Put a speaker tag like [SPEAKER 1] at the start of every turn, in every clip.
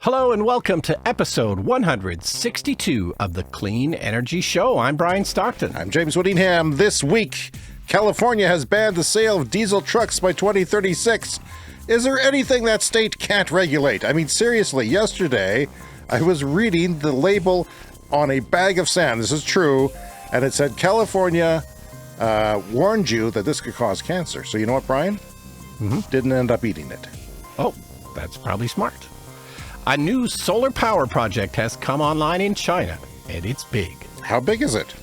[SPEAKER 1] Hello and welcome to episode 162 of the Clean Energy Show. I'm Brian Stockton.
[SPEAKER 2] I'm James Whittingham. This week, California has banned the sale of diesel trucks by 2036. Is there anything that state can't regulate? I mean, seriously, yesterday I was reading the label on a bag of sand. This is true. And it said California warned you that this could cause cancer. So you know what, Brian? Didn't end up eating it.
[SPEAKER 1] Oh, that's probably smart. A new solar power project has come online in China, and it's big.
[SPEAKER 2] How big is it?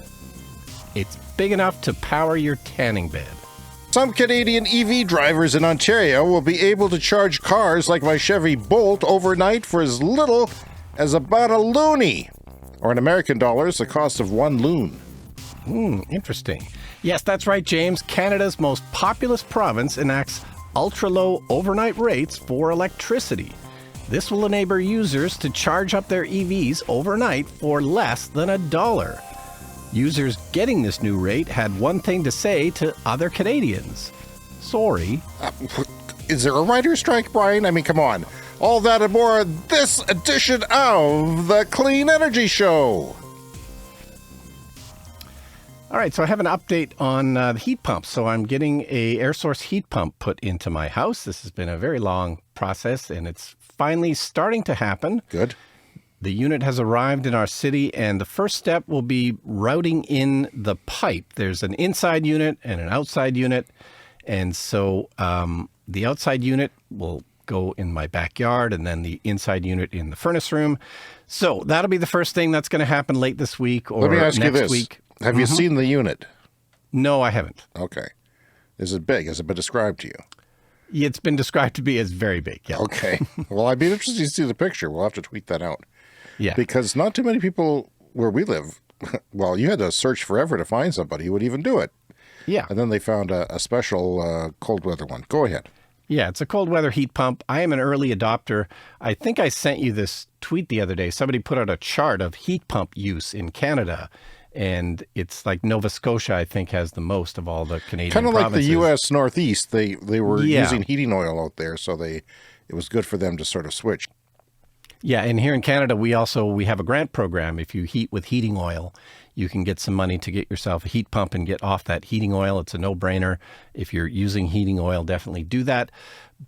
[SPEAKER 1] It's big enough to power your tanning bed.
[SPEAKER 2] Some Canadian EV drivers in Ontario will be able to charge cars like my Chevy Bolt overnight for as little as about a loonie, or in American dollars, the cost of one loon.
[SPEAKER 1] Interesting. Yes, that's right, James. Canada's most populous province enacts ultra-low overnight rates for electricity. This will enable users to charge up their EVs overnight for less than $1. Users getting this new rate had one thing to say to other Canadians. Sorry.
[SPEAKER 2] Is there a writer's strike, Brian? I mean, come on. All that and more this edition of the Clean Energy Show.
[SPEAKER 1] All right, so I have an update on the heat pump. So I'm getting a air source heat pump put into my house. This has been a very long process, and it's finally starting to happen.
[SPEAKER 2] Good.
[SPEAKER 1] The unit has arrived in our city, and the first step will be routing in the pipe. There's an inside unit and an outside unit, and so the outside unit will go in my backyard, and then the inside unit in the furnace room. So that'll be the first thing that's going to happen late this week or
[SPEAKER 2] Let me ask
[SPEAKER 1] next
[SPEAKER 2] you this.
[SPEAKER 1] week.
[SPEAKER 2] Have you seen the unit?
[SPEAKER 1] No, I haven't.
[SPEAKER 2] Okay. Is it big? Has it been described to you?
[SPEAKER 1] It's been described to be as very big. Yeah.
[SPEAKER 2] Okay. Well, I'd be interested to see the picture. We'll have to tweet that out.
[SPEAKER 1] Yeah.
[SPEAKER 2] Because not too many people where we live, well, you had to search forever to find somebody who would even do it.
[SPEAKER 1] Yeah.
[SPEAKER 2] And then they found a special cold weather one. Go ahead.
[SPEAKER 1] Yeah, it's a cold weather heat pump. I am an early adopter. I think I sent you this tweet the other day. Somebody put out a chart of heat pump use in Canada. And it's like Nova Scotia, I think, has the most of all the Canadian
[SPEAKER 2] Kind of like the
[SPEAKER 1] provinces.
[SPEAKER 2] U.S. Northeast. They were using heating oil out there, so it was good for them to sort of switch.
[SPEAKER 1] Yeah, and here in Canada, we have a grant program. If you heat with heating oil, you can get some money to get yourself a heat pump and get off that heating oil. It's a no-brainer. If you're using heating oil, definitely do that.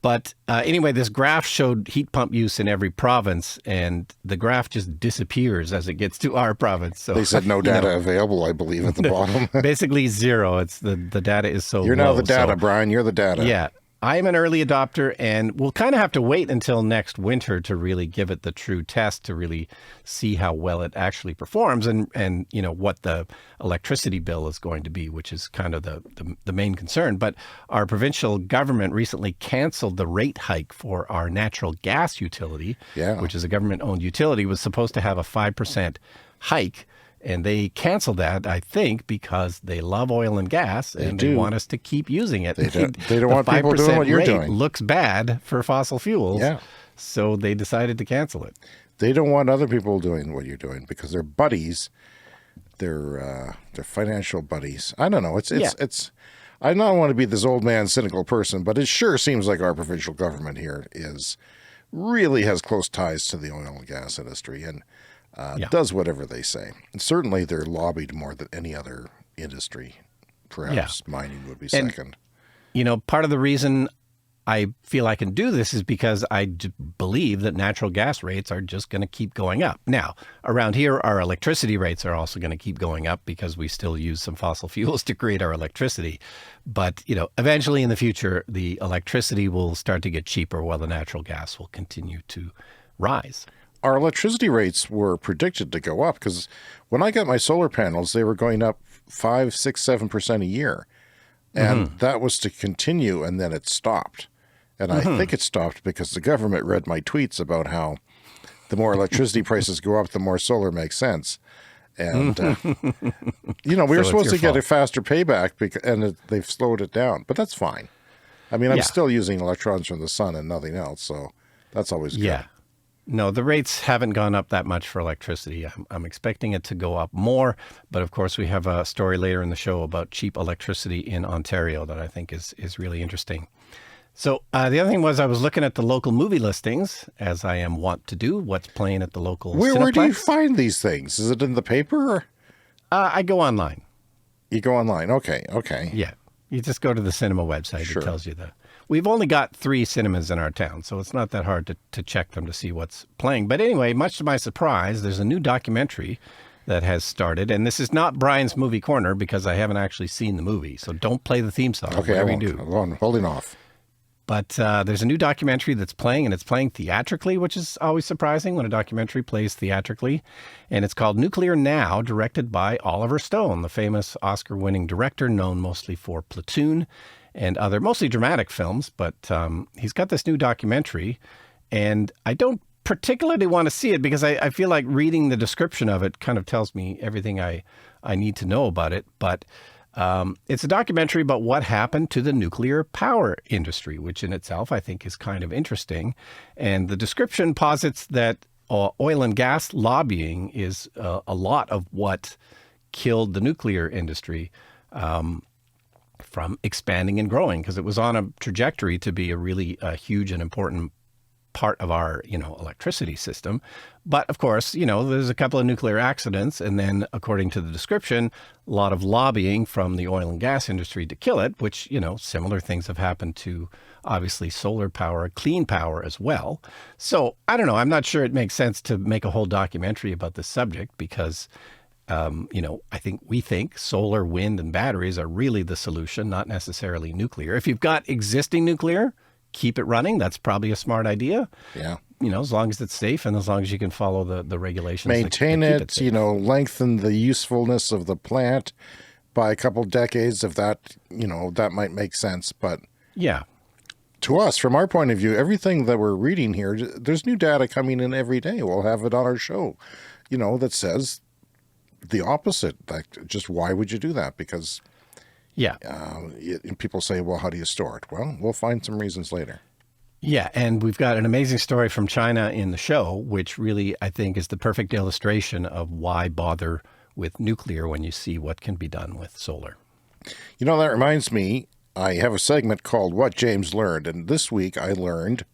[SPEAKER 1] But anyway, this graph showed heat pump use in every province, and the graph just disappears as it gets to our province. So
[SPEAKER 2] They said no data available, I believe, at the bottom.
[SPEAKER 1] Basically zero. It's the data is so
[SPEAKER 2] You're
[SPEAKER 1] low.
[SPEAKER 2] now the data,
[SPEAKER 1] So,
[SPEAKER 2] Brian. You're the data.
[SPEAKER 1] yeah. I'm an early adopter, and we'll kind of have to wait until next winter to really give it the true test to really see how well it actually performs and you know what the electricity bill is going to be, which is kind of the main concern. But our provincial government recently canceled the rate hike for our natural gas utility, which is a government-owned utility, was supposed to have a 5% hike. And they canceled that, I think, because they love oil and gas and they want us to keep using it.
[SPEAKER 2] They don't want people doing what you're doing.
[SPEAKER 1] Looks bad for fossil fuels.
[SPEAKER 2] Yeah.
[SPEAKER 1] So they decided to cancel it.
[SPEAKER 2] They don't want other people doing what you're doing because they're buddies. They're financial buddies. I don't know. It's. I don't want to be this old man, cynical person, but it sure seems like our provincial government here really has close ties to the oil and gas industry and does whatever they say. And certainly they're lobbied more than any other industry. Perhaps mining would be second.
[SPEAKER 1] You know, part of the reason I feel I can do this is because I believe that natural gas rates are just going to keep going up. Now, around here, our electricity rates are also going to keep going up because we still use some fossil fuels to create our electricity. But, you know, eventually in the future, the electricity will start to get cheaper while the natural gas will continue to rise.
[SPEAKER 2] Our electricity rates were predicted to go up because when I got my solar panels, they were going up 5, 6, 7% a year. And that was to continue, and then it stopped. And I think it stopped because the government read my tweets about how the more electricity prices go up, the more solar makes sense. And, you know, we were supposed to get a faster payback, and they've slowed it down. But that's fine. I mean, I'm still using electrons from the sun and nothing else, so that's always good.
[SPEAKER 1] Yeah. No, the rates haven't gone up that much for electricity. I'm expecting it to go up more. But of course, we have a story later in the show about cheap electricity in Ontario that I think is really interesting. So the other thing was I was looking at the local movie listings, as I am wont to do, what's playing at the local
[SPEAKER 2] Where do you
[SPEAKER 1] Cineplex.
[SPEAKER 2] find these things? Is it in the paper? Or
[SPEAKER 1] I go online.
[SPEAKER 2] you go online. Okay. Okay.
[SPEAKER 1] Yeah. You just go to the cinema website.
[SPEAKER 2] Sure.
[SPEAKER 1] It tells you that. We've only got 3 cinemas in our town, so it's not that hard to check them to see what's playing. But anyway, much to my surprise, there's a new documentary that has started. And this is not Brian's Movie Corner because I haven't actually seen the movie. So don't play the theme song.
[SPEAKER 2] Okay.
[SPEAKER 1] Whatever you do.
[SPEAKER 2] I'm holding off.
[SPEAKER 1] But there's a new documentary that's playing, and it's playing theatrically, which is always surprising when a documentary plays theatrically. And it's called Nuclear Now, directed by Oliver Stone, the famous Oscar-winning director known mostly for Platoon and other mostly dramatic films. But he's got this new documentary, and I don't particularly want to see it because I feel like reading the description of it kind of tells me everything I need to know about it. But it's a documentary about what happened to the nuclear power industry, which in itself I think is kind of interesting. And the description posits that oil and gas lobbying is a lot of what killed the nuclear industry from expanding and growing, because it was on a trajectory to be a really huge and important part of our, electricity system. But of course, there's a couple of nuclear accidents. And then according to the description, a lot of lobbying from the oil and gas industry to kill it, which, similar things have happened to obviously solar power, clean power as well. So I don't know. I'm not sure it makes sense to make a whole documentary about this subject because, we think solar, wind, and batteries are really the solution, not necessarily nuclear. If you've got existing nuclear, keep it running. That's probably a smart idea.
[SPEAKER 2] Yeah.
[SPEAKER 1] As long as it's safe and as long as you can follow the regulations.
[SPEAKER 2] Maintain
[SPEAKER 1] that keep
[SPEAKER 2] it,
[SPEAKER 1] safe.
[SPEAKER 2] lengthen the usefulness of the plant by a couple decades if that, that might make sense. But
[SPEAKER 1] Yeah.
[SPEAKER 2] to us, from our point of view, everything that we're reading here, there's new data coming in every day. We'll have it on our show, that says the opposite. Like, just why would you do that? Because
[SPEAKER 1] Yeah.
[SPEAKER 2] people say, well, how do you store it? Well, we'll find some reasons later.
[SPEAKER 1] Yeah. And we've got an amazing story from China in the show, which really, I think, is the perfect illustration of why bother with nuclear when you see what can be done with solar.
[SPEAKER 2] That reminds me, I have a segment called What James Learned. And this week I learned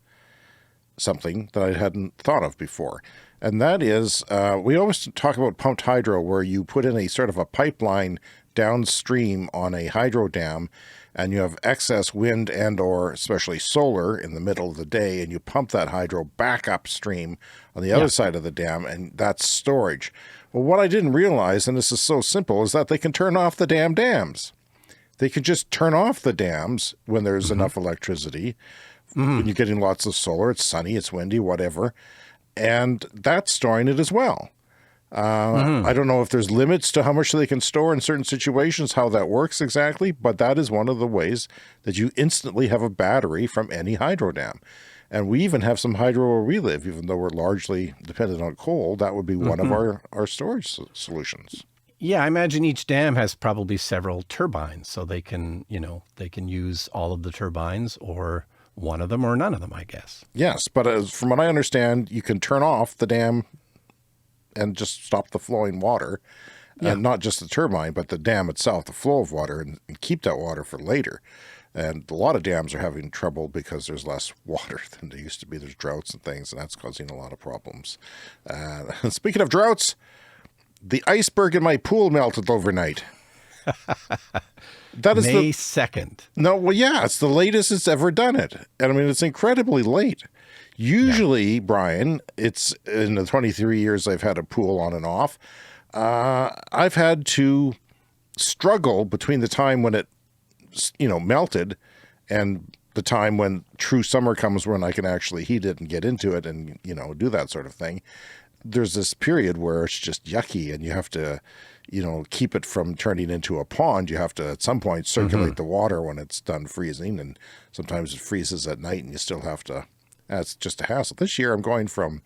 [SPEAKER 2] something that I hadn't thought of before. And that is, we always talk about pumped hydro, where you put in a sort of a pipeline downstream on a hydro dam, and you have excess wind and or especially solar in the middle of the day, and you pump that hydro back upstream on the other side of the dam, and that's storage. Well, what I didn't realize, and this is so simple, is that they can turn off the damn dams. They can just turn off the dams when there's enough electricity. When you're getting lots of solar, it's sunny, it's windy, whatever, and that's storing it as well. I don't know if there's limits to how much they can store in certain situations, how that works exactly, but that is one of the ways that you instantly have a battery from any hydro dam. And we even have some hydro where we live, even though we're largely dependent on coal. That would be one of our storage solutions.
[SPEAKER 1] Yeah, I imagine each dam has probably several turbines, so they can use all of the turbines or one of them or none of them, I guess.
[SPEAKER 2] Yes, but from what I understand, you can turn off the dam and just stop the flowing water, and not just the turbine, but the dam itself, the flow of water, and keep that water for later. And a lot of dams are having trouble because there's less water than there used to be. There's droughts and things, and that's causing a lot of problems. Speaking of droughts, the iceberg in my pool melted overnight. That is
[SPEAKER 1] May 2nd.
[SPEAKER 2] No, well, yeah, it's the latest it's ever done it. And I mean, it's incredibly late. Usually, Brian, it's in the 23 years I've had a pool on and off, I've had to struggle between the time when it, melted and the time when true summer comes when I can actually heat it and get into it and, do that sort of thing. There's this period where it's just yucky and you have to, keep it from turning into a pond. You have to, at some point, circulate the water when it's done freezing. And sometimes it freezes at night and you still have to, that's just a hassle. This year I'm going from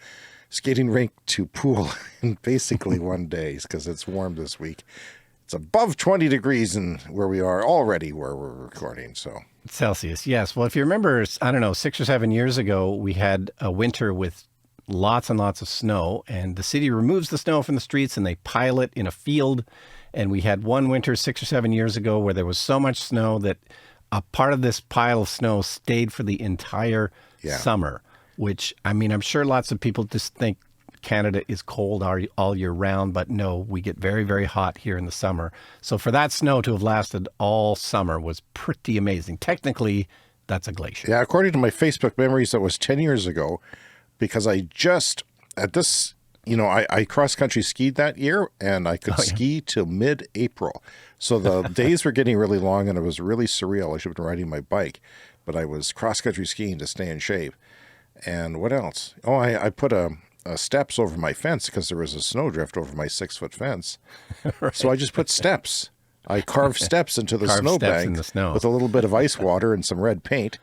[SPEAKER 2] skating rink to pool in basically one day because it's warm this week. It's above 20 degrees in where we are already where we're recording. So
[SPEAKER 1] Celsius, yes. Well, if you remember, I don't know, 6 or 7 years ago, we had a winter with lots and lots of snow, and the city removes the snow from the streets and they pile it in a field. And we had one winter 6 or 7 years ago where there was so much snow that a part of this pile of snow stayed for the entire summer, which, I mean, I'm sure lots of people just think Canada is cold all year round, but no, we get very, very hot here in the summer. So for that snow to have lasted all summer was pretty amazing. Technically, that's a glacier.
[SPEAKER 2] Yeah, according to my Facebook memories, that was 10 years ago, because I just, at this, I cross-country skied that year, and I could ski till mid-April. So the days were getting really long, and it was really surreal. I should have been riding my bike, but I was cross-country skiing to stay in shape. And what else? Oh, I put a steps over my fence because there was a snowdrift over my 6-foot fence. Right. So I just put steps. I carved steps into the snowbank with a little bit of ice water and some red paint.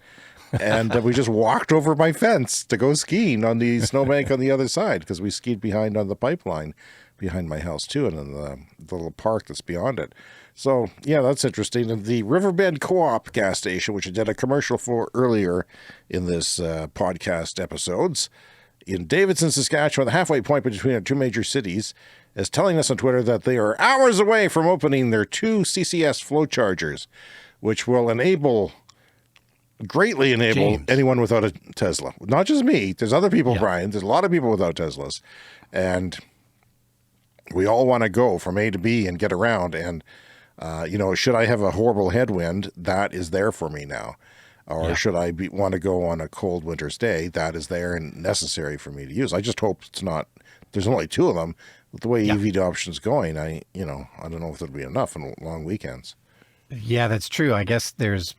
[SPEAKER 2] And we just walked over my fence to go skiing on the snowbank on the other side, because we skied behind on the pipeline behind my house too, and in the little park that's beyond it. So, yeah, that's interesting. And the Riverbend Co-op gas station, which I did a commercial for earlier in this podcast episodes, in Davidson, Saskatchewan, the halfway point between our two major cities, is telling us on Twitter that they are hours away from opening their 2 CCS flow chargers, which will greatly enable anyone without a Tesla. Not just me. There's other people, Brian. There's a lot of people without Teslas. And we all want to go from A to B and get around. And, should I have a horrible headwind, that is there for me now. Or should I want to go on a cold winter's day, that is there and necessary for me to use. I just hope it's not, there's only 2 of them. With the way EV adoption's going, I don't know if it'll be enough on long weekends.
[SPEAKER 1] Yeah, that's true. I guess there's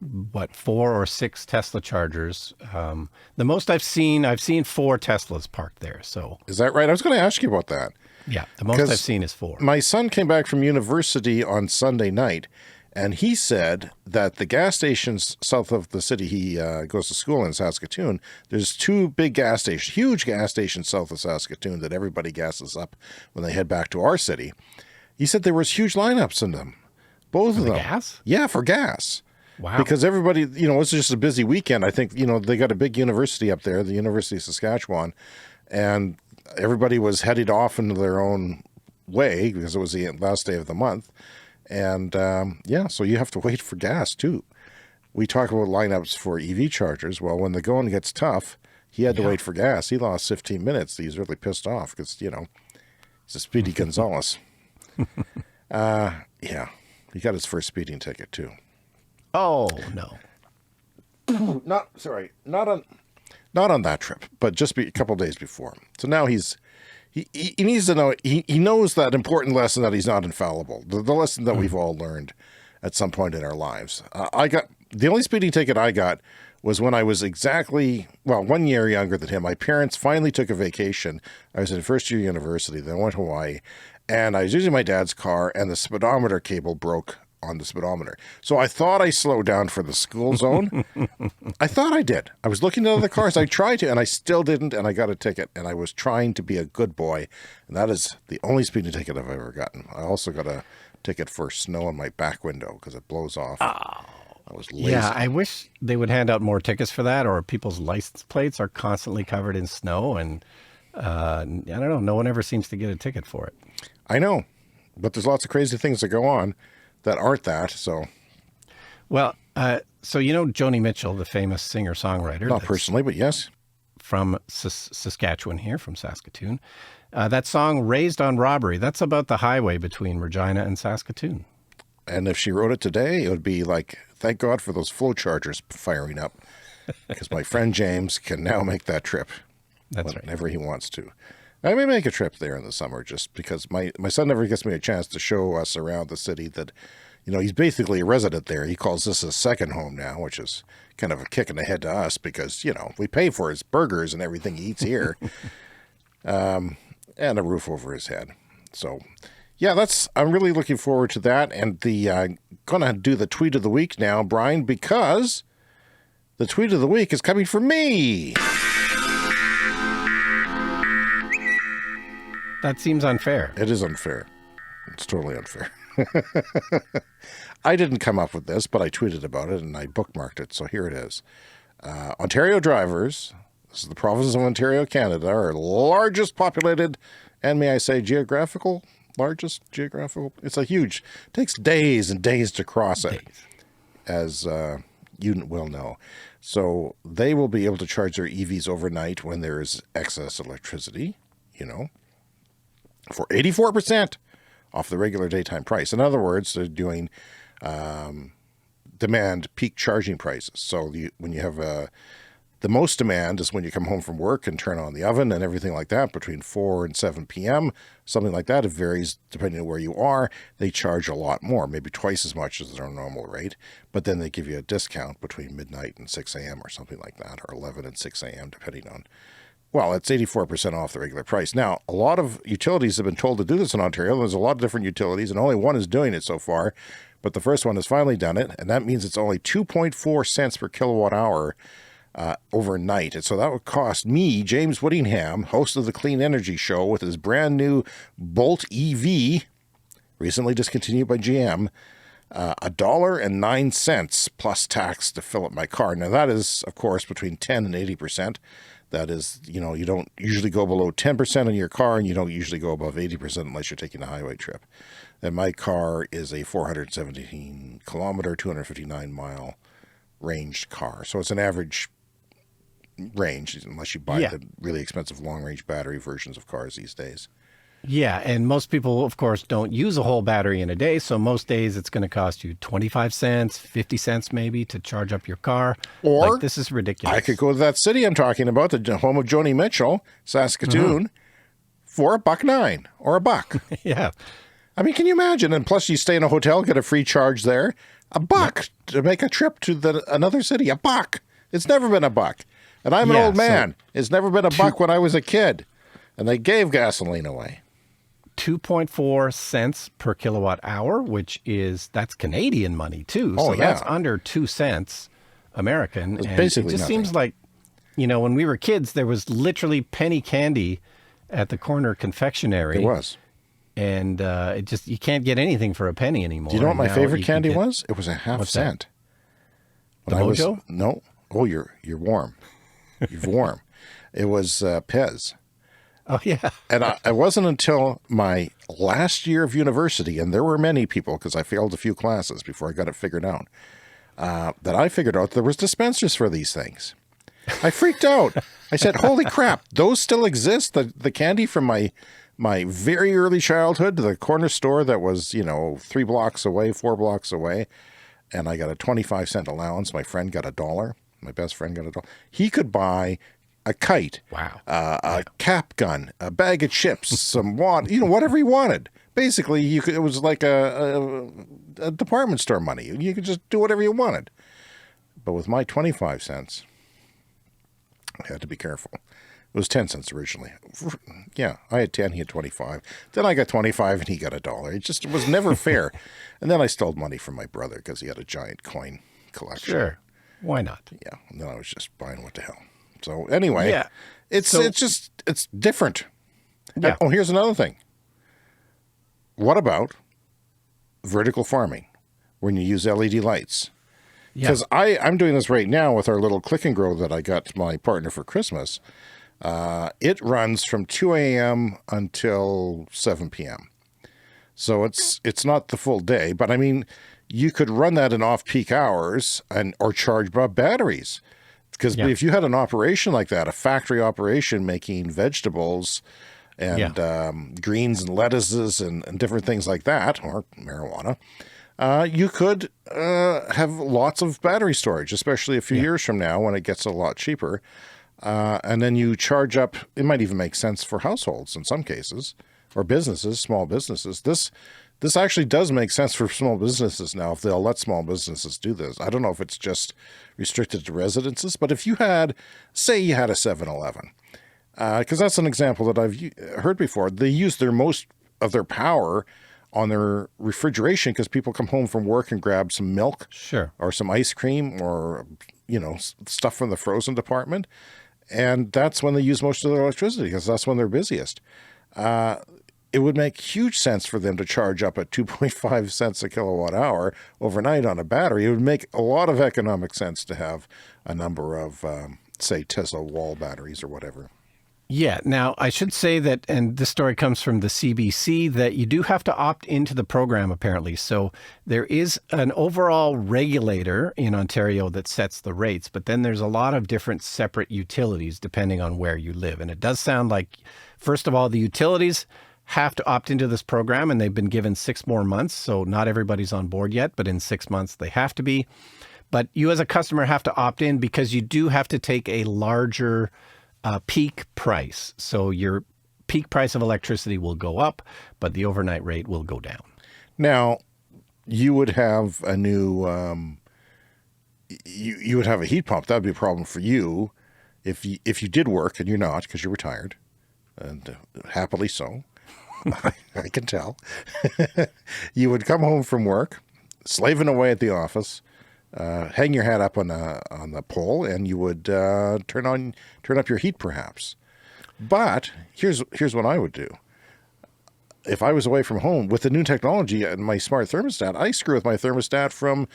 [SPEAKER 1] 4 or 6 Tesla chargers. The most I've seen 4 Teslas parked there. So
[SPEAKER 2] is that right? I was going to ask you about that.
[SPEAKER 1] Yeah, the most I've seen is 4.
[SPEAKER 2] My son came back from university on Sunday night, and he said that the gas stations south of the city he goes to school in, Saskatoon, there's 2 big gas stations, huge gas stations south of Saskatoon that everybody gasses up when they head back to our city. He said there was huge lineups in them. Both of them.
[SPEAKER 1] Gas?
[SPEAKER 2] Yeah, for gas.
[SPEAKER 1] Wow.
[SPEAKER 2] Because everybody, it's just a busy weekend. I think, they got a big university up there, the University of Saskatchewan, and everybody was headed off into their own way because it was the last day of the month. And, so you have to wait for gas, too. We talk about lineups for EV chargers. Well, when the going gets tough, he had to wait for gas. He lost 15 minutes. He's really pissed off because, he's a Speedy Gonzales. He got his first speeding ticket, too.
[SPEAKER 1] Oh, no.
[SPEAKER 2] Not on that trip, but just a couple days before. So now he needs to know, he knows that important lesson that he's not infallible, the lesson that we've all learned at some point in our lives. The only speeding ticket I got was when I was 1 year younger than him. My parents finally took a vacation. I was in first year university, then I went to Hawaii, and I was using my dad's car, and the speedometer cable broke on the speedometer. So I thought I slowed down for the school zone. I thought I did. I was looking at other cars. I tried to, and I still didn't, and I got a ticket, and I was trying to be a good boy, and that is the only speeding ticket I've ever gotten. I also got a ticket for snow on my back window because it blows off. I was lazy.
[SPEAKER 1] Yeah, I wish they would hand out more tickets for that, or people's license plates are constantly covered in snow, and I don't know, no one ever seems to get a ticket for it.
[SPEAKER 2] I know, but there's lots of crazy things that go on that aren't that, so.
[SPEAKER 1] Well, so Joni Mitchell, the famous singer-songwriter.
[SPEAKER 2] Not personally, but yes.
[SPEAKER 1] From Saskatchewan here, from Saskatoon. That song, Raised on Robbery, that's about the highway between Regina and Saskatoon.
[SPEAKER 2] And if she wrote it today, it would be like, thank God for those flow chargers firing up, because my friend James can now make that trip.
[SPEAKER 1] That's
[SPEAKER 2] whenever he wants to. I may make a trip there in the summer just because my son never gets me a chance to show us around the city that, he's basically a resident there. He calls this his second home now, which is kind of a kick in the head to us because, we pay for his burgers and everything he eats here and a roof over his head. So, yeah, I'm really looking forward to that. And going to do the tweet of the week now, Brian, because the tweet of the week is coming from me.
[SPEAKER 1] That seems unfair.
[SPEAKER 2] It is unfair. It's totally unfair. I didn't come up with this, but I tweeted about it and I bookmarked it. So here it is. Ontario drivers, this is the province of Ontario, Canada, our largest populated, and may I say largest geographical. It's takes days and days to cross it. As You will know. So they will be able to charge their EVs overnight when there is excess electricity, for 84% off the regular daytime price. In other words, they're doing demand peak charging prices. So when you have the most demand is when you come home from work and turn on the oven and everything like that between 4 and 7 p.m., something like that. It varies depending on where you are. They charge a lot more, maybe twice as much as their normal rate, but then they give you a discount between midnight and 6 a.m. or something like that, or 11 and 6 a.m. depending on, well, it's 84% off the regular price. Now, a lot of utilities have been told to do this in Ontario. There's a lot of different utilities, and only one is doing it so far, but the first one has finally done it, and that means it's only 2.4 cents per kilowatt hour overnight. And so that would cost me, James Whittingham, host of the Clean Energy Show with his brand new Bolt EV, recently discontinued by GM, $1.09 plus tax to fill up my car. Now that is, of course, between 10 and 80%. That is, you don't usually go below 10% on your car, and you don't usually go above 80% unless you're taking a highway trip. And my car is a 417 kilometer, 259 mile ranged car. So it's an average range, unless you buy the really expensive long-range battery versions of cars these days.
[SPEAKER 1] Yeah, and most people, of course, don't use a whole battery in a day, so most days it's going to cost you 25 cents, 50 cents maybe to charge up your car.
[SPEAKER 2] Or
[SPEAKER 1] this is ridiculous.
[SPEAKER 2] I could go to that city I'm talking about, the home of Joni Mitchell, Saskatoon, for $1.09 or $1.
[SPEAKER 1] Yeah.
[SPEAKER 2] I mean, can you imagine? And plus you stay in a hotel, get a free charge there. $1 to make a trip to another city. $1. It's never been $1. And I'm an old man. It's never been $1 when I was a kid. And they gave gasoline away.
[SPEAKER 1] 2.4 cents per kilowatt hour, that's Canadian money too. So that's under 2 cents American.
[SPEAKER 2] It's
[SPEAKER 1] and
[SPEAKER 2] basically
[SPEAKER 1] it just
[SPEAKER 2] nothing.
[SPEAKER 1] seems like, when we were kids, there was literally penny candy at the corner confectionery.
[SPEAKER 2] It was.
[SPEAKER 1] And you can't get anything for a penny anymore.
[SPEAKER 2] Do you know what my favorite candy was? It was a half cent.
[SPEAKER 1] The Mojo?
[SPEAKER 2] No. Oh, you're warm. You're warm. It was Pez.
[SPEAKER 1] Oh, yeah.
[SPEAKER 2] And it wasn't until my last year of university, and there were many people, because I failed a few classes before I got it figured out, that I figured out there was dispensers for these things. I freaked out. I said, holy crap, those still exist? The candy from my very early childhood, the corner store that was, 3 blocks away, 4 blocks away, and I got a 25-cent allowance. My friend got $1. My best friend got $1. He could buy a kite, a cap gun, a bag of chips, some whatever he wanted. Basically, it was like a department store money. You could just do whatever you wanted. But with my 25 cents, I had to be careful. It was 10 cents originally. Yeah, I had 10, he had 25. Then I got 25 and he got $1. It was never fair. And then I stole money from my brother because he had a giant coin collection.
[SPEAKER 1] Sure. Why not?
[SPEAKER 2] Yeah. And then I was just buying what the hell. So anyway, it's different.
[SPEAKER 1] Yeah.
[SPEAKER 2] And, here's another thing. What about vertical farming when you use LED lights? Because I'm doing this right now with our little click and grow that I got my partner for Christmas. It runs from 2 a.m. until 7 p.m. So it's not the full day, but I mean, you could run that in off-peak hours or charge batteries. Because if you had an operation like that, a factory operation making vegetables and greens and lettuces and different things like that, or marijuana, you could have lots of battery storage, especially a few years from now when it gets a lot cheaper. And then you charge up. It might even make sense for households in some cases, or businesses, small businesses. This actually does make sense for small businesses now if they'll let small businesses do this. I don't know if it's just restricted to residences, but if you say you had a 7-Eleven, because that's an example that I've heard before, they use most of their power on their refrigeration because people come home from work and grab some milk or some ice cream or, stuff from the frozen department. And that's when they use most of their electricity because that's when they're busiest. It would make huge sense for them to charge up at 2.5 cents a kilowatt hour overnight on a battery. It would make a lot of economic sense to have a number of, say, Tesla wall batteries or whatever.
[SPEAKER 1] Yeah. Now, I should say that, and this story comes from the CBC, that you do have to opt into the program, apparently. So there is an overall regulator in Ontario that sets the rates, but then there's a lot of different separate utilities depending on where you live. And it does sound like, first of all, the utilities have to opt into this program, and they've been given 6 more months. So not everybody's on board yet, but in 6 months they have to be. But you as a customer have to opt in because you do have to take a larger peak price. So your peak price of electricity will go up, but the overnight rate will go down.
[SPEAKER 2] Now, you would have a new, you would have a heat pump. That would be a problem for you if you did work, and you're not because you're retired, and happily so. I can tell. You would come home from work, slaving away at the office, hang your hat up on the pole, and you would turn up your heat, perhaps. But here's what I would do. If I was away from home with the new technology and my smart thermostat, I screw with my thermostat from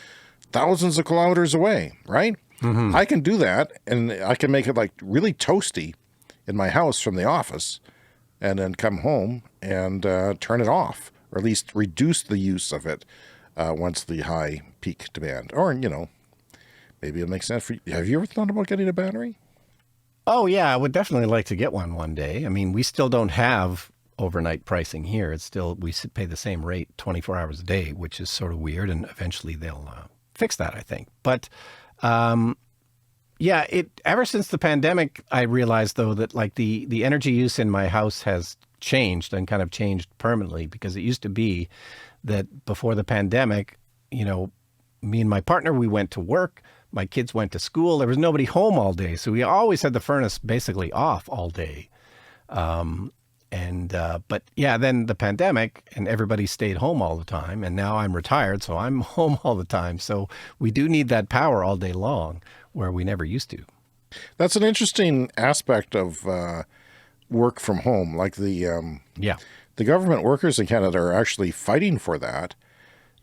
[SPEAKER 2] thousands of kilometers away, right? Mm-hmm. I can do that, and I can make it like really toasty in my house from the office, and then come home and turn it off, or at least reduce the use of it once the high peak demand. Or, maybe it makes sense for you. Have you ever thought about getting a battery?
[SPEAKER 1] Oh, yeah, I would definitely like to get one day. I mean, we still don't have overnight pricing here. It's still, we pay the same rate 24 hours a day, which is sort of weird. And eventually they'll fix that, I think. But yeah, ever since the pandemic, I realized, though, that like the energy use in my house has changed, and kind of changed permanently, because it used to be that before the pandemic, me and my partner, we went to work, my kids went to school, there was nobody home all day. So we always had the furnace basically off all day. But yeah, then the pandemic, and everybody stayed home all the time. And now I'm retired, so I'm home all the time. So we do need that power all day long, where we never used to.
[SPEAKER 2] That's an interesting aspect of work from home. Like the government workers in Canada are actually fighting for that.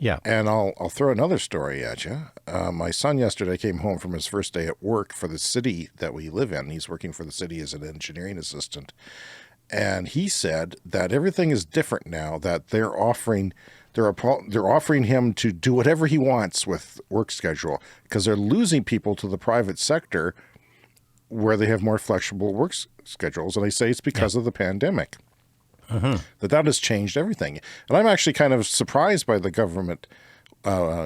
[SPEAKER 1] Yeah.
[SPEAKER 2] And I'll throw another story at you. My son yesterday came home from his first day at work for the city that we live in. He's working for the city as an engineering assistant. And he said that everything is different now, that they're offering him to do whatever he wants with work schedule, because they're losing people to the private sector where they have more flexible work schedules. And they say it's because of the pandemic. Uh-huh. That has changed everything. And I'm actually kind of surprised by the government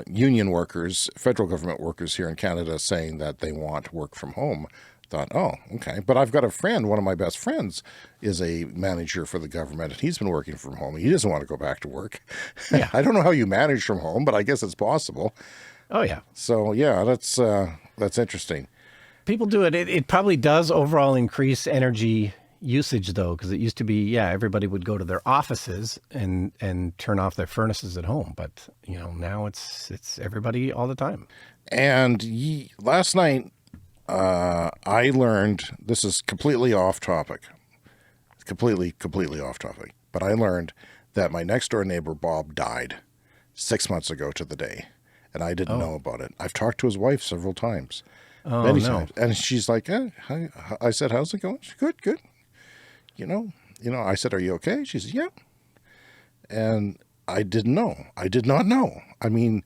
[SPEAKER 2] union workers, federal government workers here in Canada, saying that they want work from home. Thought, oh, okay. But I've got a friend, one of my best friends is a manager for the government, and he's been working from home. He doesn't want to go back to work. Yeah. I don't know how you manage from home, but I guess it's possible.
[SPEAKER 1] Oh, yeah.
[SPEAKER 2] So, yeah, that's interesting.
[SPEAKER 1] People do it. It probably does overall increase energy usage, though, because it used to be, everybody would go to their offices and turn off their furnaces at home. But, now it's everybody all the time.
[SPEAKER 2] And last night, I learned, this is completely off topic, completely off topic, but I learned that my next door neighbor, Bob, died 6 months ago to the day, and I didn't know about it. I've talked to his wife several times, many times, and she's like, hi. I said, how's it going? She's good. I said, are you okay? She said, yeah. And I didn't know. I did not know. I mean,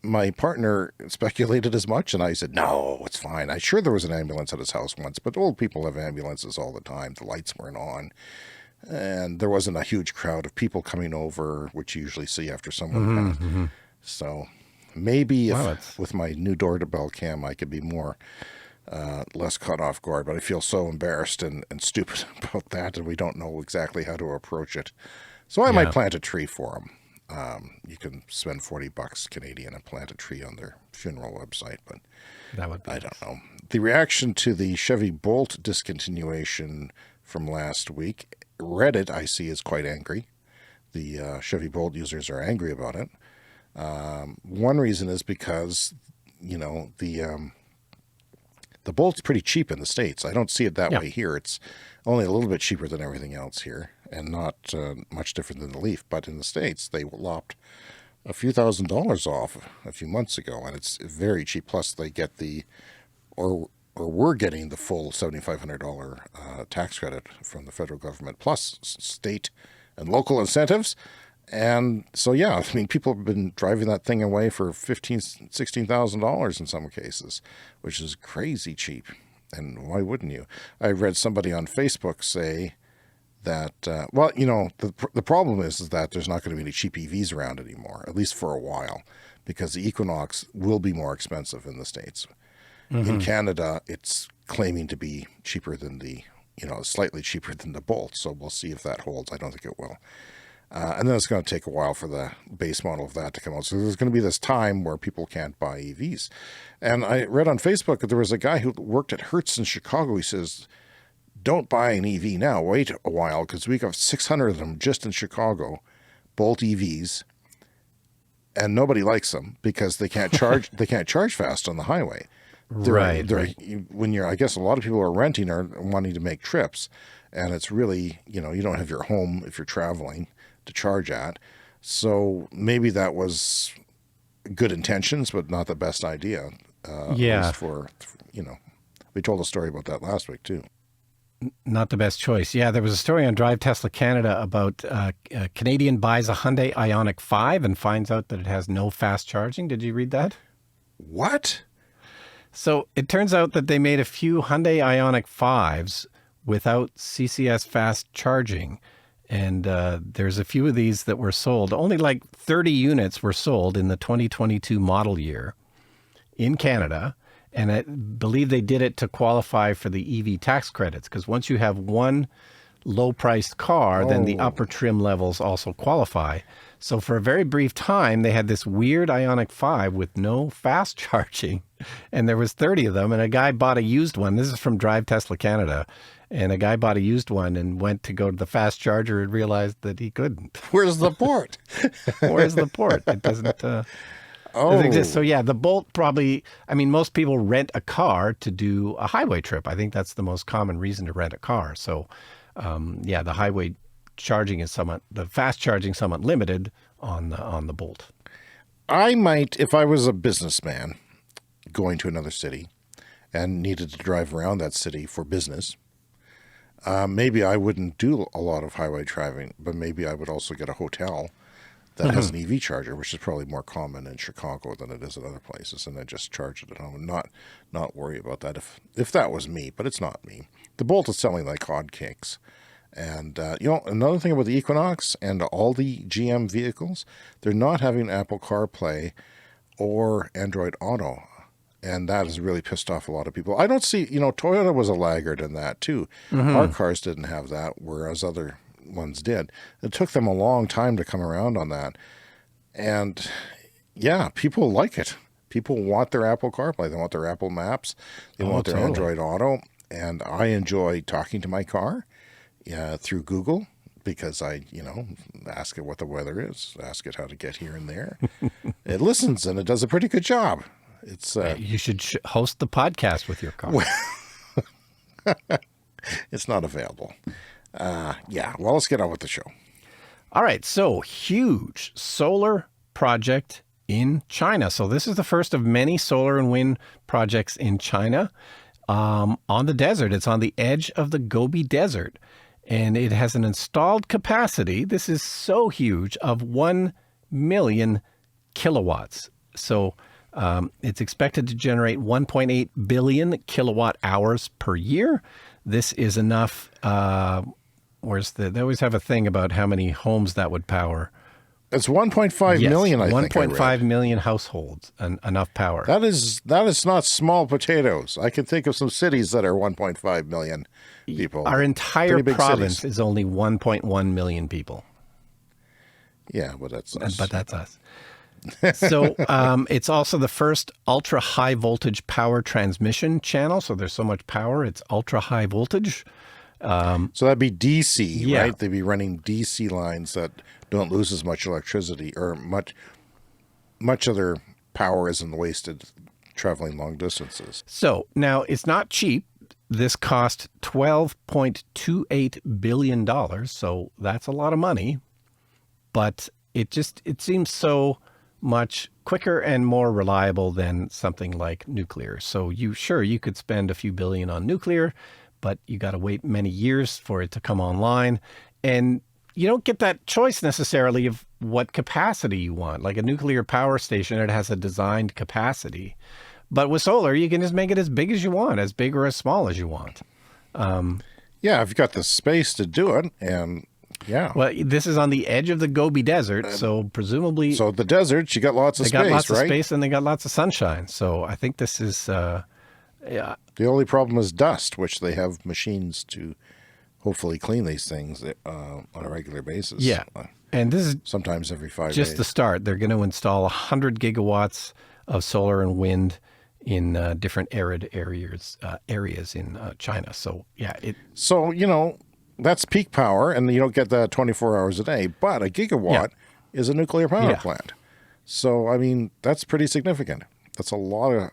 [SPEAKER 2] my partner speculated as much, and I said, no, it's fine. I'm sure there was an ambulance at his house once, but old people have ambulances all the time. The lights weren't on, and there wasn't a huge crowd of people coming over, which you usually see after someone passed. Mm-hmm. So maybe with my new doorbell cam, I could be more less caught off guard, but I feel so embarrassed and stupid about that, and we don't know exactly how to approach it. So I might plant a tree for him. You can spend $40 Canadian and plant a tree on their funeral website, but
[SPEAKER 1] that would be
[SPEAKER 2] I don't know. The reaction to the Chevy Bolt discontinuation from last week, Reddit, I see, is quite angry. The Chevy Bolt users are angry about it. One reason is because, the Bolt's pretty cheap in the States. I don't see it that way here. It's only a little bit cheaper than everything else here, and not much different than the Leaf. But in the States, they lopped a few $1,000s off a few months ago, and it's very cheap. Plus, they get or we're getting the full $7,500 tax credit from the federal government, plus state and local incentives. And so, yeah, I mean, people have been driving that thing away for $15,000, $16,000 in some cases, which is crazy cheap. And why wouldn't you? I read somebody on Facebook say that, the problem is that there's not going to be any cheap EVs around anymore, at least for a while, because the Equinox will be more expensive in the States. In Canada, it's claiming to be cheaper than slightly cheaper than the Bolt. So we'll see if that holds. I don't think it will. And then it's going to take a while for the base model of that to come out. So there's going to be this time where people can't buy EVs. And I read on Facebook that there was a guy who worked at Hertz in Chicago. He says, don't buy an EV now. Wait a while, because we got 600 of them just in Chicago, Bolt EVs. And nobody likes them because they can't charge. They can't charge fast on the highway.
[SPEAKER 1] Right.
[SPEAKER 2] When I guess a lot of people are renting or wanting to make trips, and it's really, you don't have your home if you're traveling to charge at. So maybe that was good intentions, but not the best idea.
[SPEAKER 1] Yeah.
[SPEAKER 2] We told a story about that last week too.
[SPEAKER 1] Not the best choice. Yeah, there was a story on Drive Tesla Canada about a Canadian buys a Hyundai Ioniq 5 and finds out that it has no fast charging. Did you read that?
[SPEAKER 2] What?
[SPEAKER 1] So it turns out that they made a few Hyundai Ioniq 5s without CCS fast charging. And there's a few of these that were sold. Only like 30 units were sold in the 2022 model year in Canada. And I believe they did it to qualify for the EV tax credits, because once you have one low-priced car, then the upper trim levels also qualify. So for a very brief time, they had this weird Ioniq 5 with no fast charging, and there was 30 of them, and a guy bought a used one. This is from Drive Tesla Canada. And a guy bought a used one and went to go to the fast charger and realized that he couldn't.
[SPEAKER 2] Where's the port?
[SPEAKER 1] Where's the port? It doesn't exist. So yeah, the Bolt probably, most people rent a car to do a highway trip. I think that's the most common reason to rent a car. So the highway charging is the fast charging somewhat limited on the Bolt.
[SPEAKER 2] I might, if I was a businessman going to another city and needed to drive around that city for business, maybe I wouldn't do a lot of highway driving, but maybe I would also get a hotel that has an EV charger, which is probably more common in Chicago than it is in other places, and then just charge it at home and not worry about that if that was me, but it's not me. The Bolt is selling like hotcakes. And, another thing about the Equinox and all the GM vehicles, they're not having Apple CarPlay or Android Auto. And that has really pissed off a lot of people. I don't see, Toyota was a laggard in that too. Our cars didn't have that, whereas other ones did. It took them a long time to come around on that. And yeah, people like it. People want their Apple CarPlay. They want their Apple Maps. They want their Android Auto. And I enjoy talking to my car through Google, because I, ask it what the weather is, ask it how to get here and there. It listens, and it does a pretty good job. It's
[SPEAKER 1] you should host the podcast with your car.
[SPEAKER 2] It's not available. Well, let's get on with the show.
[SPEAKER 1] All right. So, huge solar project in China. So this is the first of many solar and wind projects in China on the desert. It's on the edge of the Gobi Desert. And it has an installed capacity, this is so huge, of 1 million kilowatts. So it's expected to generate 1.8 billion kilowatt hours per year. This is enough. They always have a thing about how many homes that would power.
[SPEAKER 2] It's 1.5 million, I think.
[SPEAKER 1] 1.5 million households, enough power.
[SPEAKER 2] That is not small potatoes. I can think of some cities that are 1.5 million people.
[SPEAKER 1] Our entire province is only 1.1 million people.
[SPEAKER 2] Yeah, well, that's us.
[SPEAKER 1] But that's us. So it's also the first ultra high voltage power transmission channel. So there's so much power, it's ultra high voltage.
[SPEAKER 2] So that'd be DC, right? They'd be running DC lines that don't lose as much electricity, or much of their power isn't wasted traveling long distances. So
[SPEAKER 1] now it's not cheap. This cost $12.28 billion. So that's a lot of money, but it seems so much quicker and more reliable than something like nuclear. So you could spend a few billion on nuclear, but you got to wait many years for it to come online. And you don't get that choice necessarily of what capacity you want. Like a nuclear power station, it has a designed capacity. But with solar, you can just make it as big as you want, as big or as small as you want.
[SPEAKER 2] Yeah, if you've got the space to do it, and yeah.
[SPEAKER 1] Well, this is on the edge of the Gobi Desert, so presumably...
[SPEAKER 2] So the deserts, you got lots of space, right?
[SPEAKER 1] They got lots of space and they got lots of sunshine. So I think this is... yeah.
[SPEAKER 2] The only problem is dust, which they have machines to hopefully clean these things on a regular basis.
[SPEAKER 1] Yeah. And this is
[SPEAKER 2] sometimes every 5 days.
[SPEAKER 1] Just the start. They're going to install 100 gigawatts of solar and wind in different arid areas in China. So, yeah.
[SPEAKER 2] So, you know, that's peak power, and you don't get that 24 hours a day. But a gigawatt is a nuclear power plant. So, I mean, that's pretty significant. That's a lot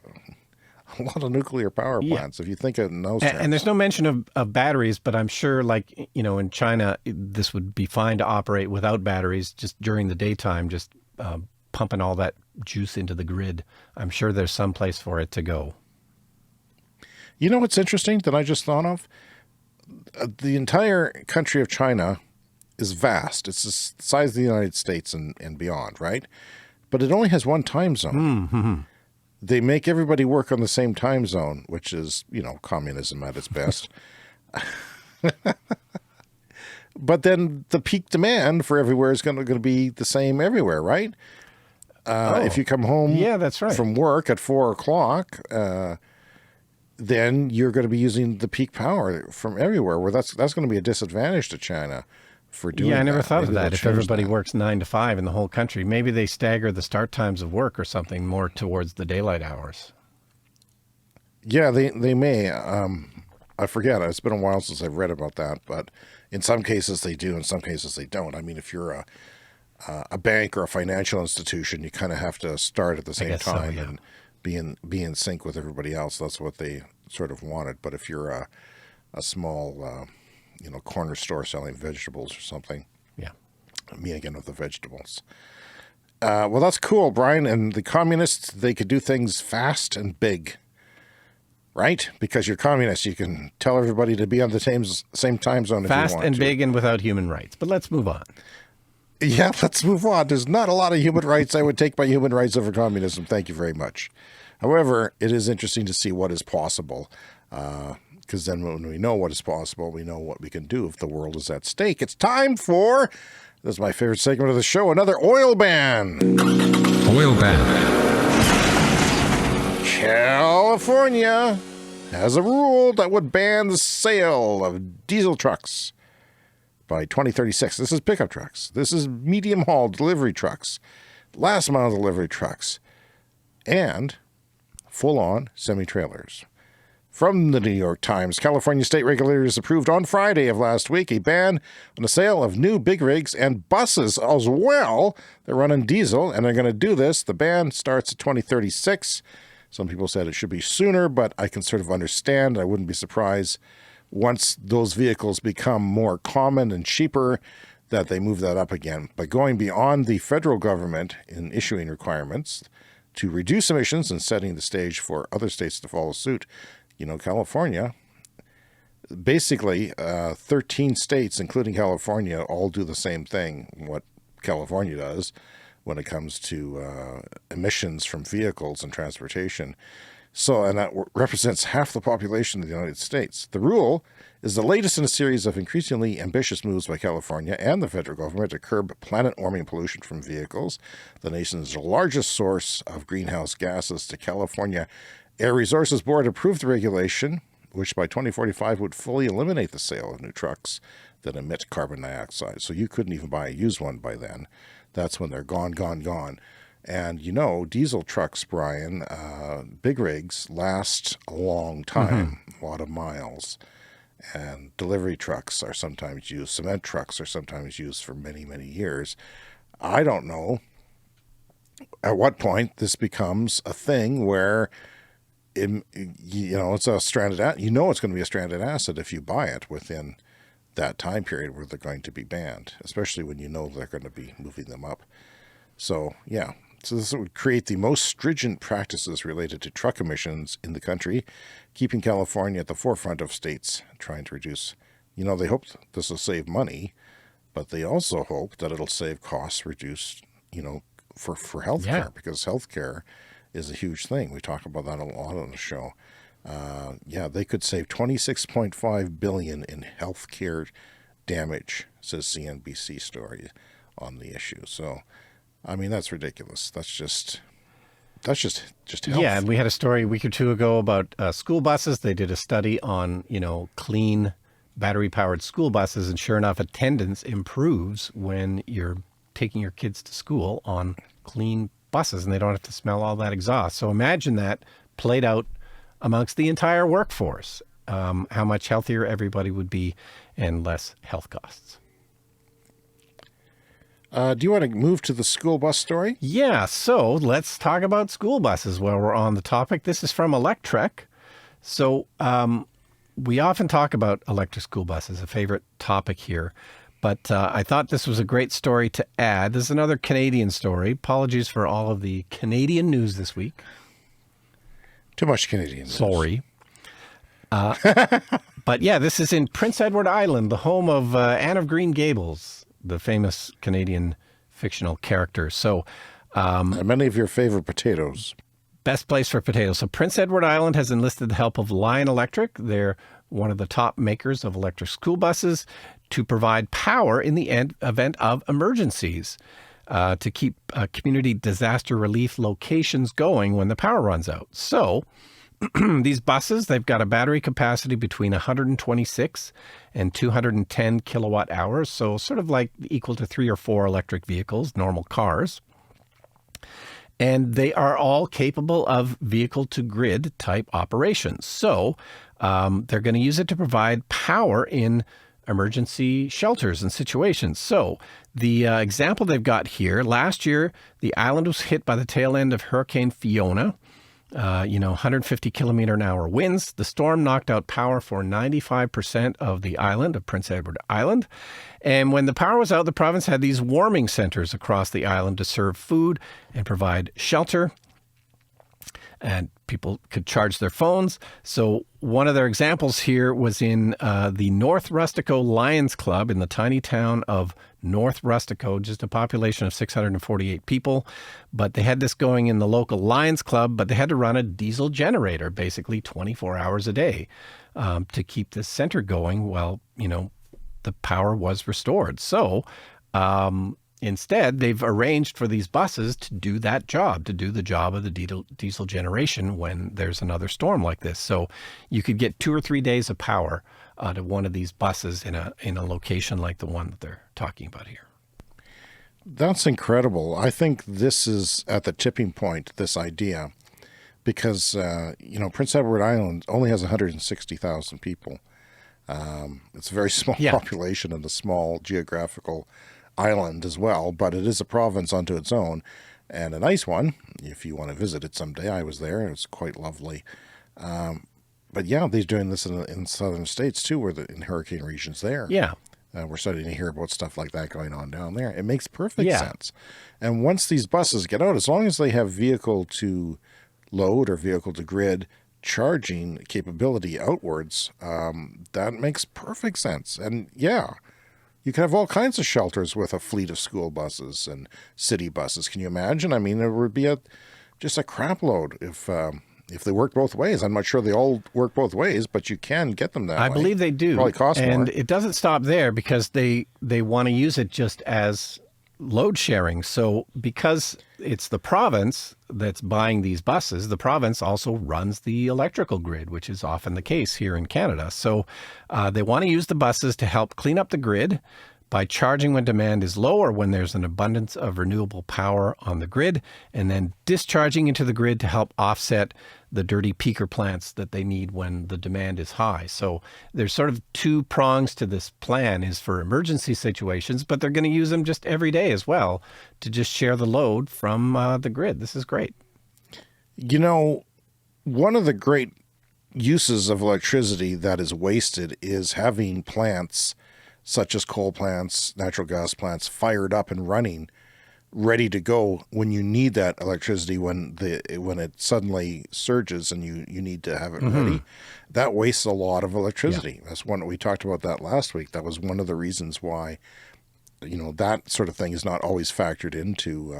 [SPEAKER 2] of nuclear power plants, if you think of those terms.
[SPEAKER 1] And there's no mention of batteries, but I'm sure, like, you know, in China, this would be fine to operate without batteries just during the daytime, just pumping all that juice into the grid. I'm sure there's some place for it to go.
[SPEAKER 2] You know what's interesting that I just thought of? The entire country of China is vast. It's the size of the United States and beyond, right? But it only has one time zone.
[SPEAKER 1] Mm-hmm.
[SPEAKER 2] They make everybody work on the same time zone, which is, you know, communism at its best. But then the peak demand for everywhere is going to be the same everywhere, right? If you come home
[SPEAKER 1] that's right.
[SPEAKER 2] from work at 4 o'clock, then you're going to be using the peak power from everywhere. Well, that's going to be a disadvantage to China for doing that.
[SPEAKER 1] Yeah, I never thought of that. If everybody works 9 to 5 in the whole country, maybe they stagger the start times of work or something more towards the daylight hours.
[SPEAKER 2] Yeah, they may. I forget. It's been a while since I've read about that, but in some cases they do, in some cases they don't. I mean, if you're a bank or a financial institution, you kind of have to start at the same time and be in sync with everybody else. That's what they sort of wanted. But if you're a small, you know, corner store selling vegetables or something, me again with the vegetables. Well, that's cool, Brian. And the communists, they could do things fast and big. Right? Because you're communist, you can tell everybody to be on the same time zone if you want to.
[SPEAKER 1] Fast and big and without human rights. But let's move on.
[SPEAKER 2] Yeah, let's move on. There's not a lot of human rights. I would take my human rights over communism. Thank you very much. However, it is interesting to see what is possible. Because then when we know what is possible, we know what we can do if the world is at stake. It's time for, this is my favorite segment of the show, another oil ban.
[SPEAKER 3] Oil ban.
[SPEAKER 2] California has a rule that would ban the sale of diesel trucks by 2036. This is pickup trucks. This is medium haul delivery trucks, last mile delivery trucks, and full-on semi-trailers. From the New York Times, California state regulators approved on Friday of last week a ban on the sale of new big rigs and buses as well. They're running diesel, and they're going to do this. The ban starts at 2036. Some people said it should be sooner, but I can sort of understand. I wouldn't be surprised once those vehicles become more common and cheaper that they move that up again. But going beyond the federal government in issuing requirements to reduce emissions and setting the stage for other states to follow suit, you know, California, basically 13 states, including California, all do the same thing, what California does when it comes to emissions from vehicles and transportation. So, and that represents half the population of the United States. The rule is the latest in a series of increasingly ambitious moves by California and the federal government to curb planet-warming pollution from vehicles, the nation's largest source of greenhouse gases. The California Air Resources Board approved the regulation, which by 2045 would fully eliminate the sale of new trucks that emit carbon dioxide. So you couldn't even buy a used one by then. That's when they're gone, gone, gone. And, you know, diesel trucks, Brian, big rigs last a long time, a lot of miles. And delivery trucks are sometimes used. Cement trucks are sometimes used for many, many years. I don't know at what point this becomes a thing where, you know, it's a stranded, you know, it's going to be a stranded asset if you buy it within that time period where they're going to be banned, especially when you know they're going to be moving them up. So, yeah, So this would create the most stringent practices related to truck emissions in the country, keeping California at the forefront of states trying to reduce. They hope this will save money, but they also hope that it'll save costs, reduce, for healthcare, because healthcare is a huge thing. We talk about that a lot on the show. They could save $26.5 billion in healthcare damage, says CNBC story on the issue. So, I mean, that's ridiculous. That's just health.
[SPEAKER 1] Yeah, and we had a story a week or two ago about school buses. They did a study on, clean battery-powered school buses, and sure enough, attendance improves when you're taking your kids to school on clean buses, and they don't have to smell all that exhaust. So imagine that played out amongst the entire workforce, how much healthier everybody would be and less health costs.
[SPEAKER 2] Do you want to move to the school bus story?
[SPEAKER 1] Yeah, so let's talk about school buses while we're on the topic. This is from Electrek. So we often talk about electric school buses, a favorite topic here. But I thought this was a great story to add. This is another Canadian story. Apologies for all of the Canadian news this week.
[SPEAKER 2] Too much Canadian news.
[SPEAKER 1] Sorry. But yeah, this is in Prince Edward Island, the home of Anne of Green Gables, the famous Canadian fictional character. So,
[SPEAKER 2] and many of your favorite potatoes.
[SPEAKER 1] Best place for potatoes. So Prince Edward Island has enlisted the help of Lion Electric. They're one of the top makers of electric school buses to provide power in the event of emergencies, to keep community disaster relief locations going when the power runs out. So these buses, they've got a battery capacity between 126 and 210 kilowatt hours. So sort of like equal to 3 or 4 electric vehicles, normal cars. And they are all capable of vehicle-to-grid type operations. So they're going to use it to provide power in emergency shelters and situations. So the example they've got here, last year, the island was hit by the tail end of Hurricane Fiona. 150 kilometer an hour winds. The storm knocked out power for 95% of the island of Prince Edward Island. And when the power was out, the province had these warming centers across the island to serve food and provide shelter. And people could charge their phones. So one of their examples here was in the North Rustico Lions Club in the tiny town of North Rustico, just a population of 648 people. But they had this going in the local Lions Club, but they had to run a diesel generator basically 24 hours a day to keep this center going while, the power was restored. So instead, they've arranged for these buses to do that job, to do the job of the diesel generation when there's another storm like this. So you could get 2 or 3 days of power to one of these buses in a location like the one that they're talking about here.
[SPEAKER 2] That's incredible. I think this is at the tipping point, this idea, because, Prince Edward Island only has 160,000 people. It's a very small population and a small geographical island as well, but it is a province unto its own and a nice one if you want to visit it someday. I was there and it's quite lovely. But yeah, they're doing this in southern states too, where in hurricane regions there.
[SPEAKER 1] Yeah.
[SPEAKER 2] We're starting to hear about stuff like that going on down there. It makes perfect sense. And once these buses get out, as long as they have vehicle to load or vehicle to grid charging capability outwards, that makes perfect sense. And yeah, you can have all kinds of shelters with a fleet of school buses and city buses. Can you imagine? I mean, there would be just a crap load if they work both ways. I'm not sure they all work both ways, but you can get them that way.
[SPEAKER 1] I believe they do.
[SPEAKER 2] Probably cost more.
[SPEAKER 1] And it doesn't stop there because they want to use it just as load sharing. So because it's the province that's buying these buses, the province also runs the electrical grid, which is often the case here in Canada. So they want to use the buses to help clean up the grid by charging when demand is low or when there's an abundance of renewable power on the grid, and then discharging into the grid to help offset the dirty peaker plants that they need when the demand is high. So there's sort of 2 prongs to this plan, is for emergency situations, but they're going to use them just every day as well to just share the load from the grid. This is great.
[SPEAKER 2] One of the great uses of electricity that is wasted is having plants such as coal plants, natural gas plants fired up and running ready to go when you need that electricity, when it suddenly surges and you need to have it ready. That wastes a lot of electricity. That's one, we talked about that last week. That was one of the reasons why, that sort of thing is not always factored into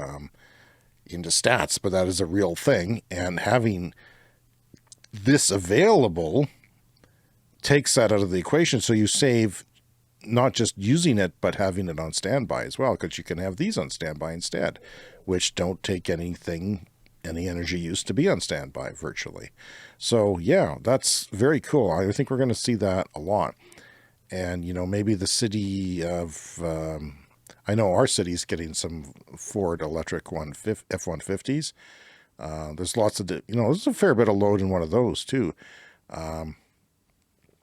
[SPEAKER 2] stats, but that is a real thing. And having this available takes that out of the equation. So you save not just using it, but having it on standby as well, because you can have these on standby instead, which don't take any energy use to be on standby virtually. So yeah, that's very cool. I think we're going to see that a lot. And, maybe the city of, I know our city's getting some Ford electric F-150s. There's lots of, there's a fair bit of load in one of those too.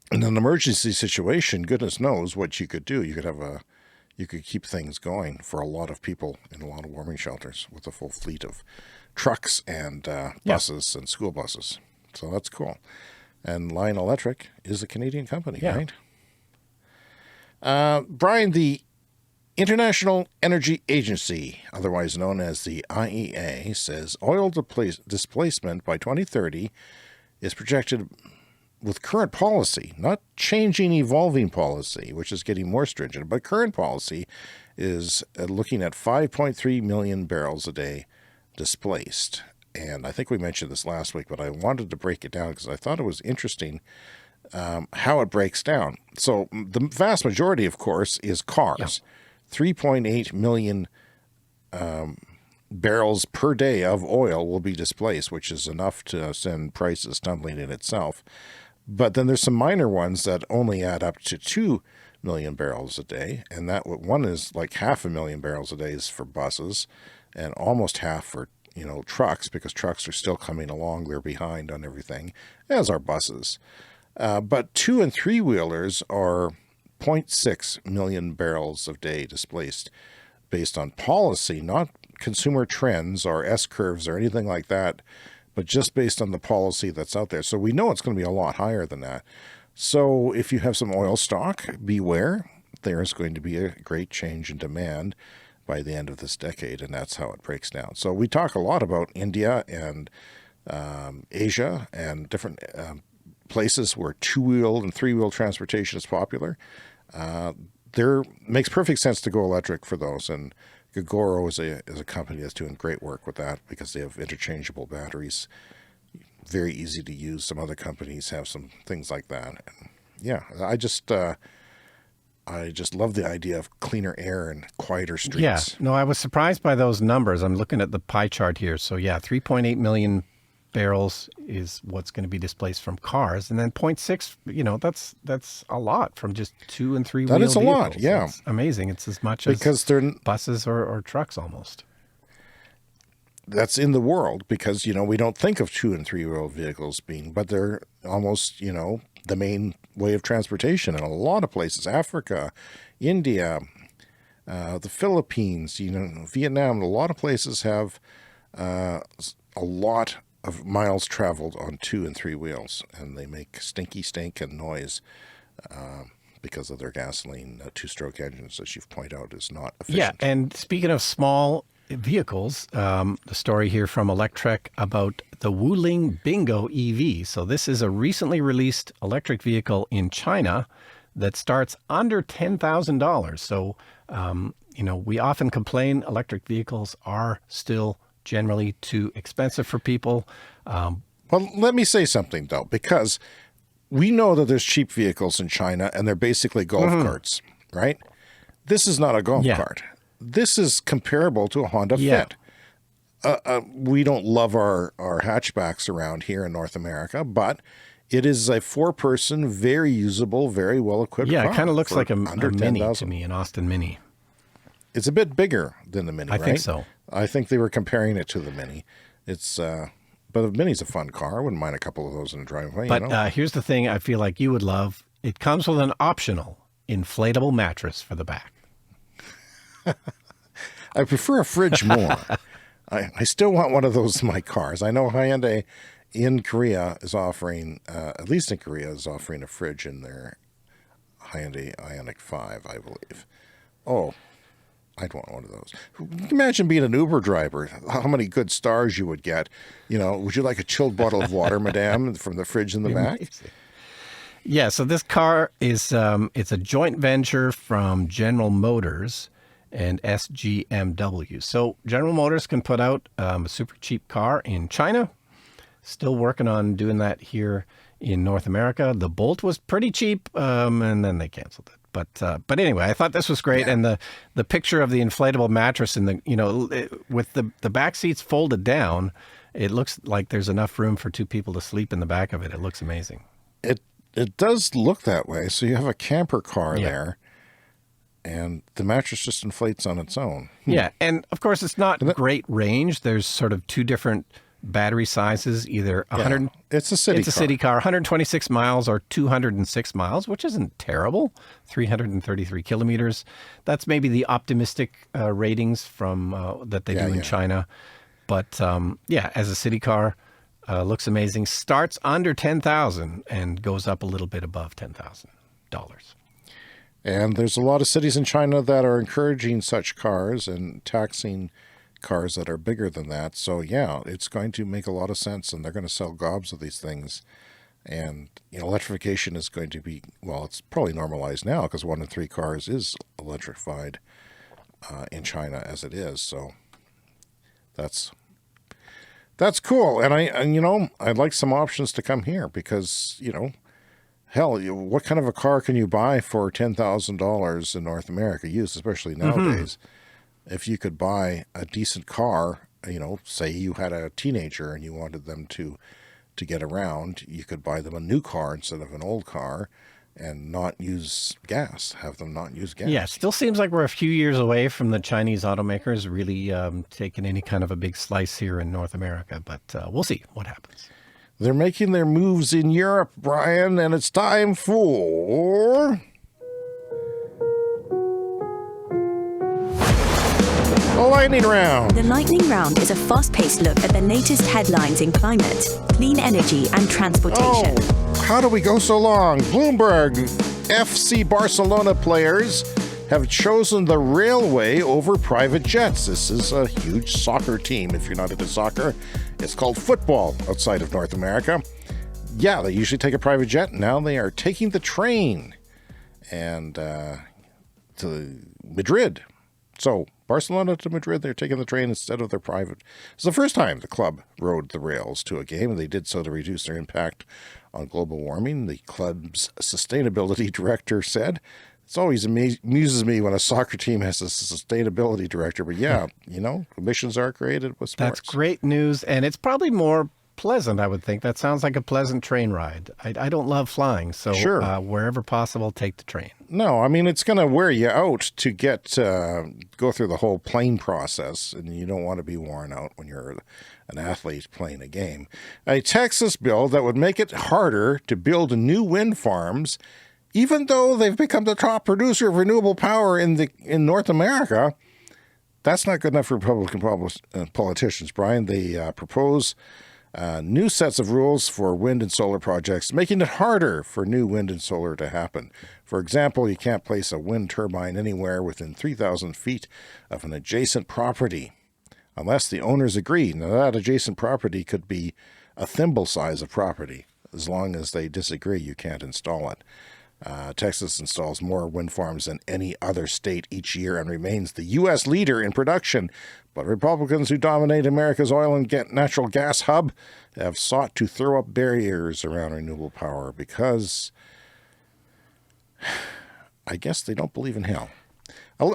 [SPEAKER 2] In an emergency situation, goodness knows what you could do. You could keep things going for a lot of people in a lot of warming shelters with a full fleet of trucks and buses and school buses. So that's cool. And Lion Electric is a Canadian company, right? Brian, the International Energy Agency, otherwise known as the IEA, says oil displacement by 2030 is projected with current policy, not changing evolving policy, which is getting more stringent, but current policy is looking at 5.3 million barrels a day displaced. And I think we mentioned this last week, but I wanted to break it down because I thought it was interesting how it breaks down. So the vast majority, of course, is cars. 3.8 million barrels per day of oil will be displaced, which is enough to send prices tumbling in itself. But then there's some minor ones that only add up to 2 million barrels a day. And that one is like 500,000 barrels a day is for buses and almost half for, trucks, because trucks are still coming along. We're behind on everything, as are buses. But 2- and 3-wheelers are 0.6 million barrels a day displaced based on policy, not consumer trends or S-curves or anything like that, but just based on the policy that's out there. So we know it's going to be a lot higher than that. So if you have some oil stock, beware. There is going to be a great change in demand by the end of this decade, and that's how it breaks down. So we talk a lot about India and Asia and different places where 2-wheel and 3-wheel transportation is popular. There makes perfect sense to go electric for those, and Gogoro is a company that's doing great work with that because they have interchangeable batteries, very easy to use. Some other companies have some things like that. And yeah, I just love the idea of cleaner air and quieter streets.
[SPEAKER 1] Yeah, no, I was surprised by those numbers. I'm looking at the pie chart here. So yeah, 3.8 million barrels is what's going to be displaced from cars, and then 0.6, that's a lot from just 2- and 3-wheel
[SPEAKER 2] That is a
[SPEAKER 1] vehicles.
[SPEAKER 2] lot, yeah.
[SPEAKER 1] That's amazing. It's as much
[SPEAKER 2] because
[SPEAKER 1] as
[SPEAKER 2] they're
[SPEAKER 1] buses or trucks almost.
[SPEAKER 2] That's in the world because, we don't think of 2- and 3-wheel vehicles but they're almost, the main way of transportation in a lot of places. Africa, India, the Philippines, Vietnam, a lot of places have a lot of miles traveled on 2- and 3 wheels, and they make stinky stink and noise because of their gasoline 2-stroke engines, as you've pointed out, is not efficient.
[SPEAKER 1] Yeah, and speaking of small vehicles, the story here from Electrek about the Wuling Bingo EV. So this is a recently released electric vehicle in China that starts under $10,000. So, we often complain electric vehicles are still generally too expensive for people.
[SPEAKER 2] Well, let me say something, though, because we know that there's cheap vehicles in China, and they're basically golf carts, right? This is not a golf cart. This is comparable to a Honda Fit. We don't love our hatchbacks around here in North America, but it is a 4-person, very usable, very well-equipped car.
[SPEAKER 1] Yeah, it kind of looks like a
[SPEAKER 2] under
[SPEAKER 1] Mini
[SPEAKER 2] 10,000.
[SPEAKER 1] to me, an Austin Mini.
[SPEAKER 2] It's a bit bigger than the Mini, right?
[SPEAKER 1] I think so.
[SPEAKER 2] I think they were comparing it to the Mini. It's but the Mini's a fun car. I wouldn't mind a couple of those in the driveway.
[SPEAKER 1] But here's the thing I feel like you would love. It comes with an optional inflatable mattress for the back.
[SPEAKER 2] I prefer a fridge more. I still want one of those in my cars. I know Hyundai in Korea is offering, at least in Korea, is offering a fridge in their Hyundai Ioniq 5, I believe. Oh, I'd want one of those. Imagine being an Uber driver. How many good stars you would get. Would you like a chilled bottle of water, madame, from the fridge in the back?
[SPEAKER 1] Yeah, so this car is it's a joint venture from General Motors and SGMW. So General Motors can put out a super cheap car in China. Still working on doing that here in North America. The Bolt was pretty cheap, and then they canceled it. But anyway, I thought this was great, and the picture of the inflatable mattress and with the back seats folded down, it looks like there's enough room for two people to sleep in the back of it. It looks amazing.
[SPEAKER 2] It does look that way. So you have a camper car there, and the mattress just inflates on its own.
[SPEAKER 1] Yeah, and of course it's not great range. There's sort of two different battery sizes, either 100.
[SPEAKER 2] It's a city car,
[SPEAKER 1] 126 miles or 206 miles, which isn't terrible. 333 kilometers. That's maybe the optimistic ratings from that they do in China. But as a city car, looks amazing. Starts under $10,000 and goes up a little bit above $10,000.
[SPEAKER 2] And there's a lot of cities in China that are encouraging such cars and taxing cars that are bigger than that. So it's going to make a lot of sense, and they're going to sell gobs of these things. And electrification is going to be, well, it's probably normalized now because 1 in 3 cars is electrified in China as it is. So that's cool. And I'd like some options to come here because hell, what kind of a car can you buy for $10,000 in North America used, especially nowadays? If you could buy a decent car, say you had a teenager and you wanted them to get around, you could buy them a new car instead of an old car and not use gas, have them not use gas.
[SPEAKER 1] Yeah, still seems like we're a few years away from the Chinese automakers really taking any kind of a big slice here in North America, but we'll see what happens.
[SPEAKER 2] They're making their moves in Europe, Brian, and it's time for the Lightning Round.
[SPEAKER 4] The Lightning Round is a fast-paced look at the latest headlines in climate, clean energy, and transportation.
[SPEAKER 2] Oh, how do we go so long? Bloomberg, FC Barcelona players have chosen the railway over private jets. This is a huge soccer team. If you're not into soccer, it's called football outside of North America. Yeah, they usually take a private jet. Now they are taking the train and to Madrid. So Barcelona to Madrid, they're taking the train instead of their private. It's the first time the club rode the rails to a game, and they did so to reduce their impact on global warming. The club's sustainability director said, "It's always amuses me when a soccer team has a sustainability director." But emissions are created with sports.
[SPEAKER 1] That's great news, and it's probably more pleasant, I would think. That sounds like a pleasant train ride. I don't love flying, so wherever possible, take the train.
[SPEAKER 2] No, I mean, it's going to wear you out to go through the whole plane process, and you don't want to be worn out when you're an athlete playing a game. A Texas bill that would make it harder to build new wind farms, even though they've become the top producer of renewable power in North America. That's not good enough for Republican politicians, Brian. They propose new sets of rules for wind and solar projects, making it harder for new wind and solar to happen. For example, you can't place a wind turbine anywhere within 3,000 feet of an adjacent property unless the owners agree. Now, that adjacent property could be a thimble size of property. As long as they disagree, you can't install it. Texas installs more wind farms than any other state each year and remains the U.S. leader in production. But Republicans who dominate America's oil and natural gas hub have sought to throw up barriers around renewable power because I guess they don't believe in hell.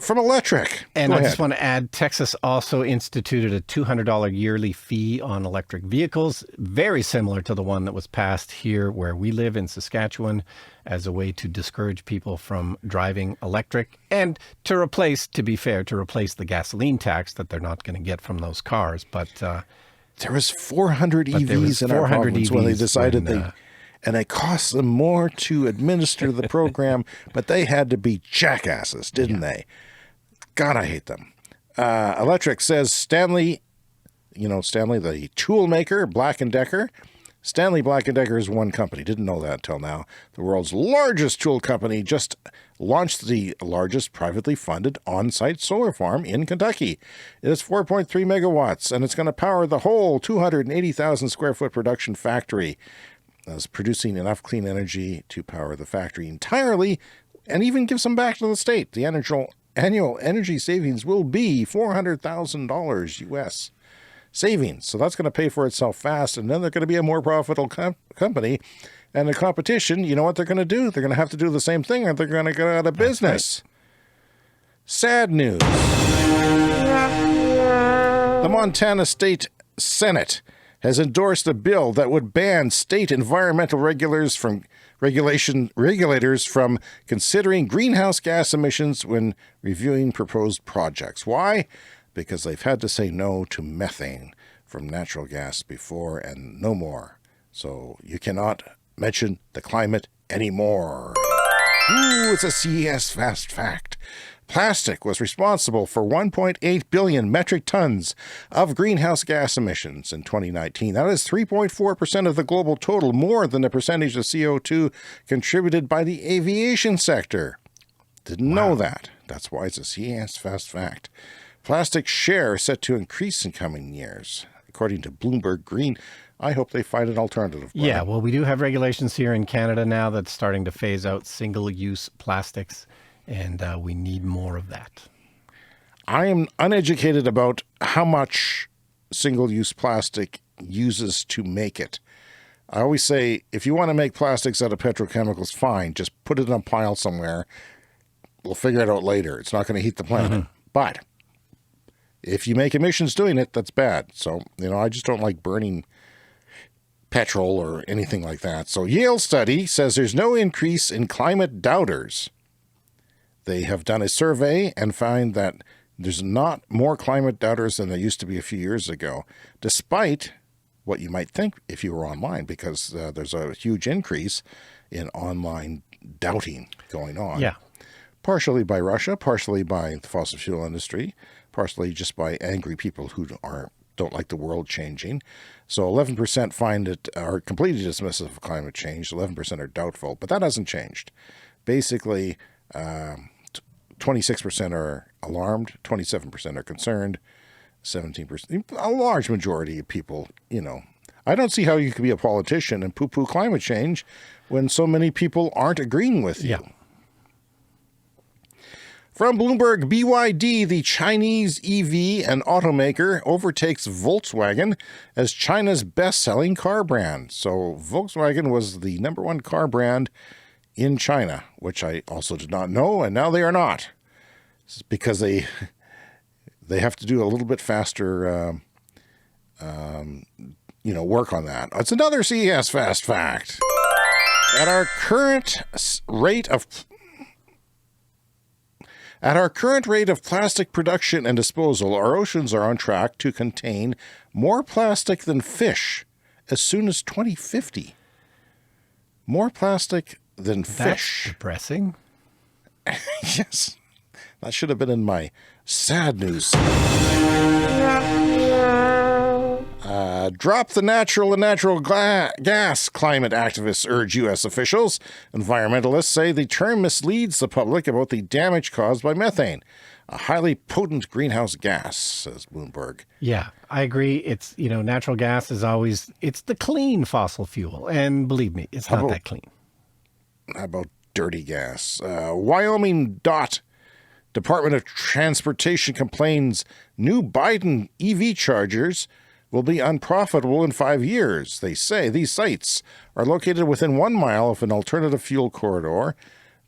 [SPEAKER 2] From Electric.
[SPEAKER 1] And I just want to add, Texas also instituted a $200 yearly fee on electric vehicles, very similar to the one that was passed here where we live in Saskatchewan, as a way to discourage people from driving electric and to replace the gasoline tax that they're not going to get from those cars. But
[SPEAKER 2] there was 400 EVs in our province when they decided and it cost them more to administer the program, but they had to be jackasses, didn't they? God, I hate them. Electric says Stanley, the tool maker, Black & Decker, Stanley Black & Decker is one company. Didn't know that till now. The world's largest tool company just launched the largest privately funded on-site solar farm in Kentucky. It is 4.3 megawatts, and it's going to power the whole 280,000 square foot production factory. It's producing enough clean energy to power the factory entirely and even give some back to the state. The annual energy savings will be $400,000 US. Savings. So that's going to pay for itself fast, and then they're going to be a more profitable company. And the competition, you know what they're going to do? They're going to have to do the same thing, or they're going to get out of business. Right. Sad news. The Montana State Senate has endorsed a bill that would ban state environmental regulators from considering greenhouse gas emissions when reviewing proposed projects. Why? Because they've had to say no to methane from natural gas before and no more. So you cannot mention the climate anymore. Ooh, it's a CES fast fact. Plastic was responsible for 1.8 billion metric tons of greenhouse gas emissions in 2019. That is 3.4% of the global total, more than the percentage of CO2 contributed by the aviation sector. Didn't know that. That's why it's a CES fast fact. Plastic share set to increase in coming years, according to Bloomberg Green. I hope they find an alternative. Brian.
[SPEAKER 1] Yeah, well, we do have regulations here in Canada now that's starting to phase out single-use plastics, and we need more of that.
[SPEAKER 2] I am uneducated about how much single-use plastic uses to make it. I always say, if you want to make plastics out of petrochemicals, fine. Just put it in a pile somewhere. We'll figure it out later. It's not going to heat the planet. Mm-hmm. But if you make emissions doing it, that's bad. So, I just don't like burning petrol or anything like that. So Yale study says there's no increase in climate doubters. They have done a survey and find that there's not more climate doubters than there used to be a few years ago, despite what you might think if you were online, because there's a huge increase in online doubting going on.
[SPEAKER 1] Yeah.
[SPEAKER 2] Partially by Russia, partially by the fossil fuel industry, partially just by angry people who don't like the world changing. So 11% find it are completely dismissive of climate change. 11% are doubtful, but that hasn't changed. Basically, 26% are alarmed, 27% are concerned, 17%, a large majority of people, I don't see how you could be a politician and poo-poo climate change when so many people aren't agreeing with you.
[SPEAKER 1] Yeah.
[SPEAKER 2] From Bloomberg, BYD, the Chinese EV and automaker, overtakes Volkswagen as China's best-selling car brand. So Volkswagen was the number one car brand in China, which I also did not know, and now they are not. This is because they have to do a little bit faster, work on that. It's another CES fast fact. At our current rate of plastic production and disposal, our oceans are on track to contain more plastic than fish as soon as 2050. More plastic than fish.
[SPEAKER 1] That's depressing.
[SPEAKER 2] Yes. That should have been in my sad news. Drop the natural gas, climate activists urge U.S. officials. Environmentalists say the term misleads the public about the damage caused by methane, a highly potent greenhouse gas, says Bloomberg.
[SPEAKER 1] Yeah, I agree. It's, natural gas is always, it's the clean fossil fuel. And believe me, it's not that clean.
[SPEAKER 2] How about dirty gas? Wyoming Department of Transportation complains new Biden EV chargers will be unprofitable in 5 years. They say these sites are located within 1 mile of an alternative fuel corridor,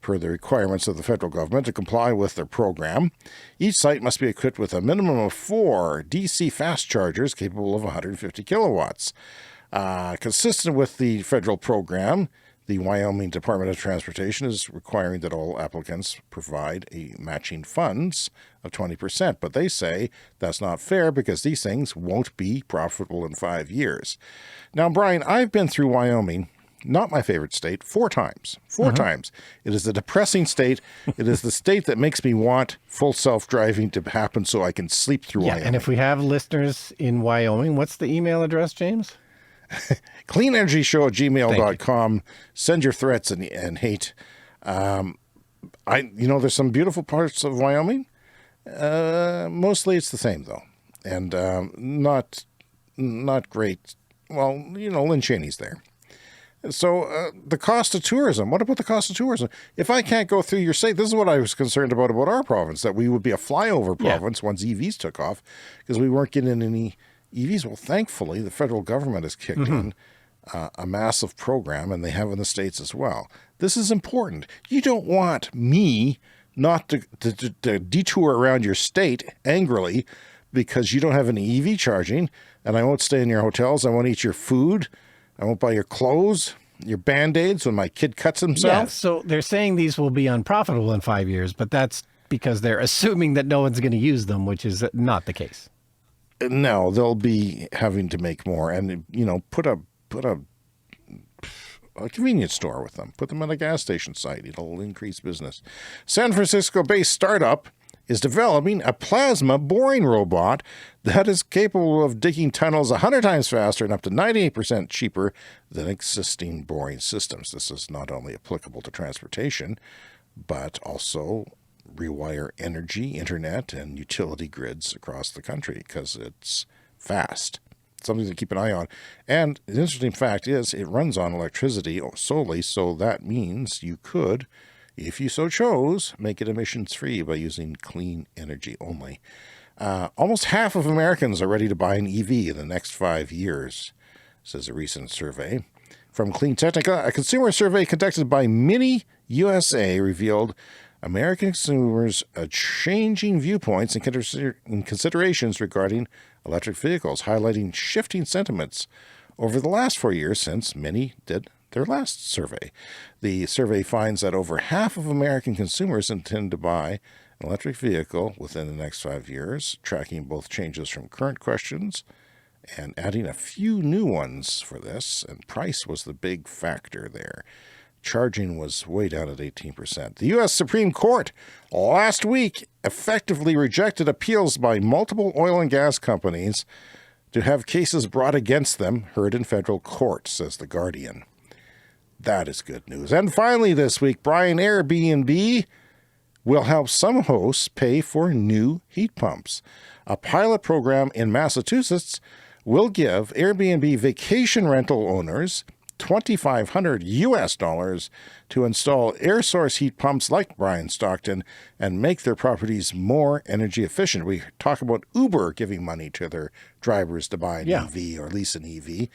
[SPEAKER 2] per the requirements of the federal government to comply with their program. Each site must be equipped with a minimum of 4 DC fast chargers capable of 150 kilowatts. Consistent with the federal program, the Wyoming Department of Transportation is requiring that all applicants provide a matching funds of 20%, but they say that's not fair because these things won't be profitable in 5 years. Now, Brian, I've been through Wyoming, not my favorite state, 4 times. 4 times. It is a depressing state. It is the state that makes me want full self-driving to happen so I can sleep through Wyoming.
[SPEAKER 1] And if we have listeners in Wyoming, what's the email address, James?
[SPEAKER 2] cleanenergyshow@gmail.com. Send your threats and hate. There's some beautiful parts of Wyoming. Mostly it's the same though, and not great. Well, Lynn Cheney's there. So the cost of tourism. What about the cost of tourism? If I can't go through your state, this is what I was concerned about our province, that we would be a flyover province once EVs took off, because we weren't getting any EVs. Well, thankfully, the federal government has kicked in a massive program, and they have in the States as well. This is important. You don't want me not to detour around your state angrily because you don't have any EV charging, and I won't stay in your hotels. I won't eat your food. I won't buy your clothes, your Band-Aids when my kid cuts himself.
[SPEAKER 1] Yeah, so they're saying these will be unprofitable in 5 years, but that's because they're assuming that no one's going to use them, which is not the case.
[SPEAKER 2] No, they'll be having to make more and, put a convenience store with them. Put them at a gas station site. It'll increase business. San Francisco-based startup is developing a plasma boring robot that is capable of digging tunnels 100 times faster and up to 98% cheaper than existing boring systems. This is not only applicable to transportation, but also rewire energy, internet, and utility grids across the country because it's fast. Something to keep an eye on. And the interesting fact is it runs on electricity solely, so that means you could, if you so chose, make it emissions-free by using clean energy only. Almost half of Americans are ready to buy an EV in the next 5 years, says a recent survey. From Clean Technica, a consumer survey conducted by Mini USA revealed American consumers are changing viewpoints and considerations regarding electric vehicles, highlighting shifting sentiments over the last 4 years since Mini did their last survey. The survey finds that over half of American consumers intend to buy an electric vehicle within the next 5 years, tracking both changes from current questions and adding a few new ones for this, and price was the big factor there. Charging was way down at 18%. The U.S. Supreme Court last week effectively rejected appeals by multiple oil and gas companies to have cases brought against them heard in federal court, says The Guardian. That is good news. And finally this week, Brian, Airbnb will help some hosts pay for new heat pumps. A pilot program in Massachusetts will give Airbnb vacation rental owners $2,500 to install air source heat pumps like Brian Stockton and make their properties more energy efficient. We talk about Uber giving money to their drivers to buy an EV or lease an EV.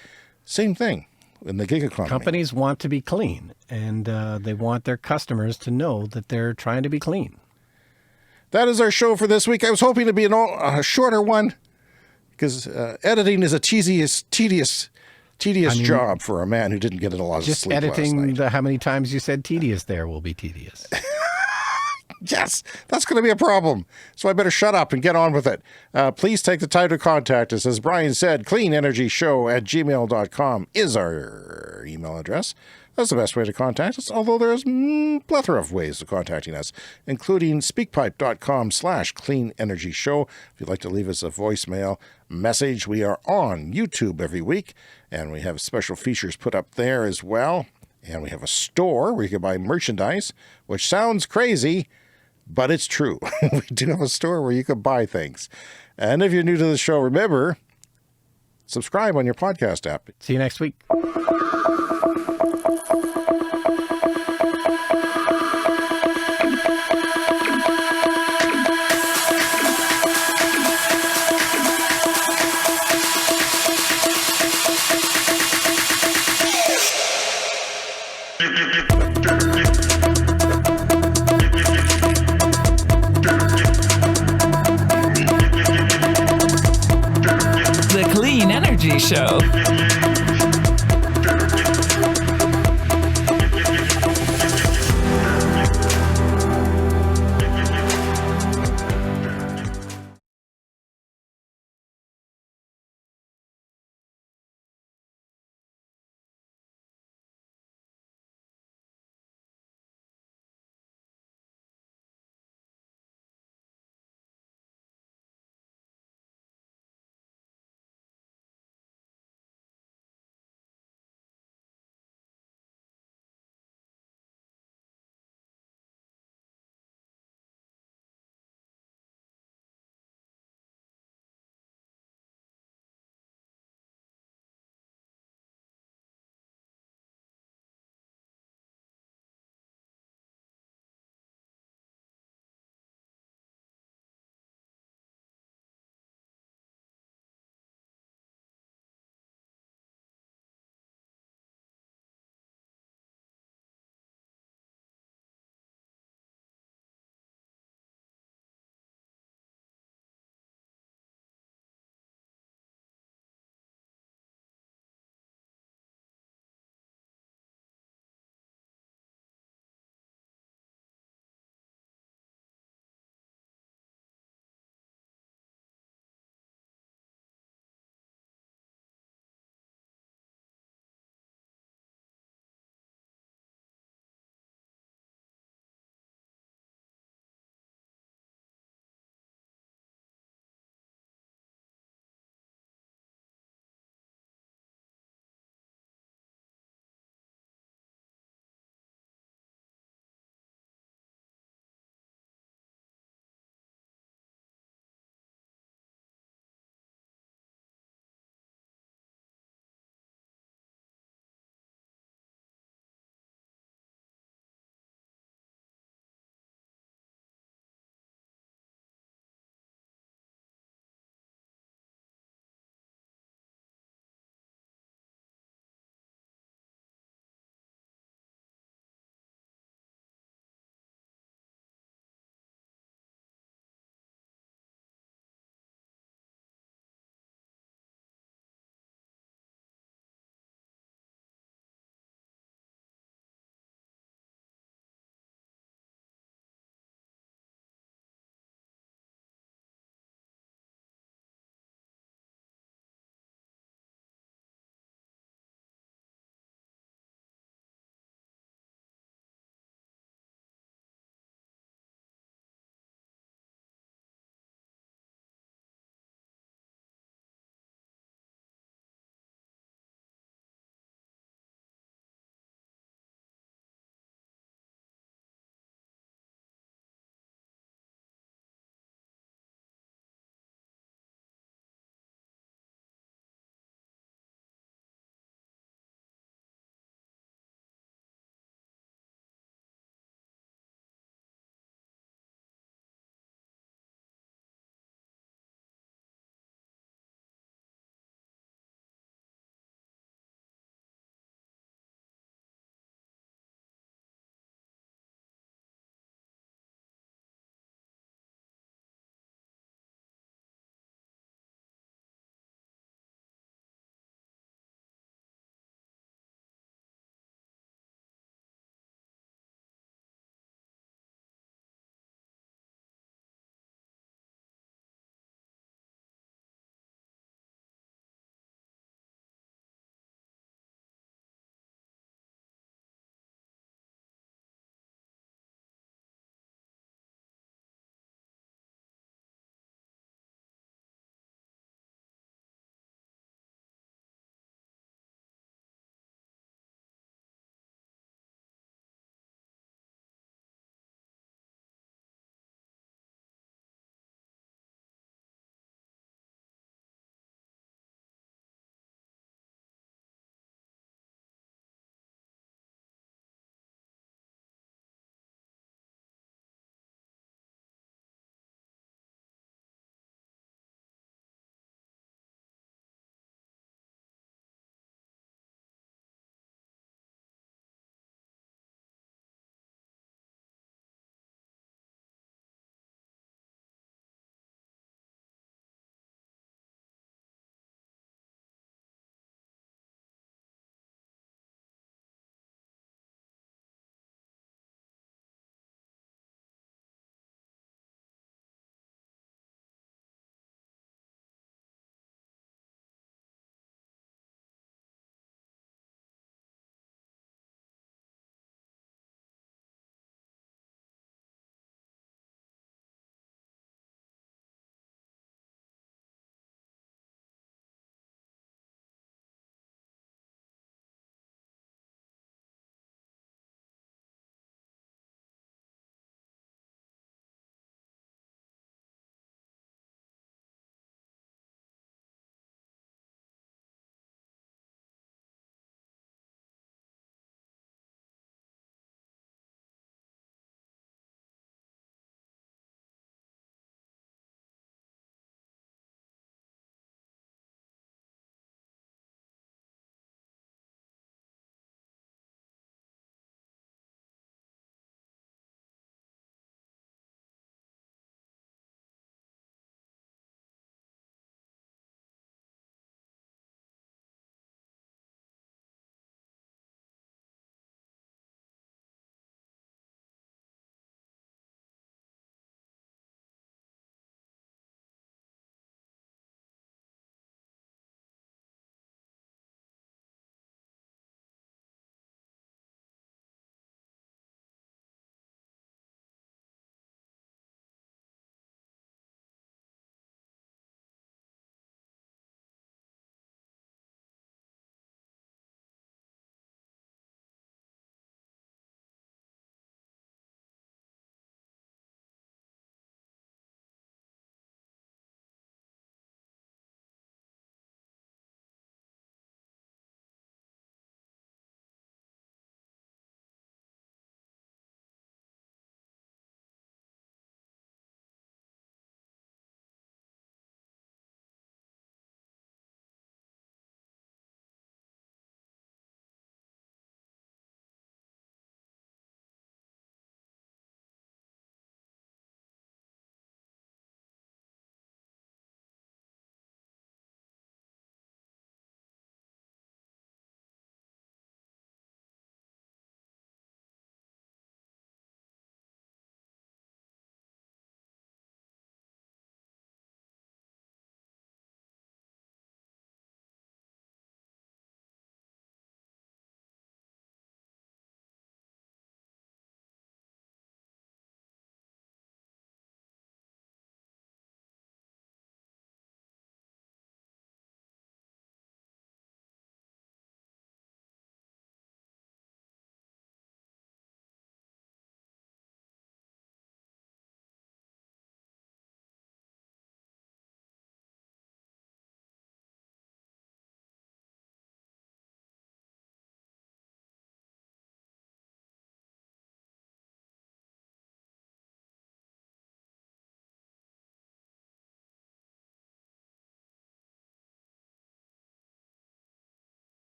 [SPEAKER 2] Same thing in the gig economy.
[SPEAKER 1] Companies want to be clean, and they want their customers to know that they're trying to be clean.
[SPEAKER 2] That is our show for this week. I was hoping to be a shorter one because editing is a tedious job for a man who didn't get a lot of sleep last night.
[SPEAKER 1] Just editing how many times you said tedious there will be tedious.
[SPEAKER 2] Yes, that's going to be a problem. So I better shut up and get on with it. Please take the time to contact us. As Brian said, cleanenergyshow@gmail.com is our email address. That's the best way to contact us, although there's a plethora of ways of contacting us, including speakpipe.com/cleanenergyshow. If you'd like to leave us a voicemail message, we are on YouTube every week, and we have special features put up there as well. And we have a store where you can buy merchandise, which sounds crazy, but it's true. We do have a store where you can buy things. And if you're new to the show, remember, subscribe on your podcast app.
[SPEAKER 1] See you next week.
[SPEAKER 5] The Clean Energy Show.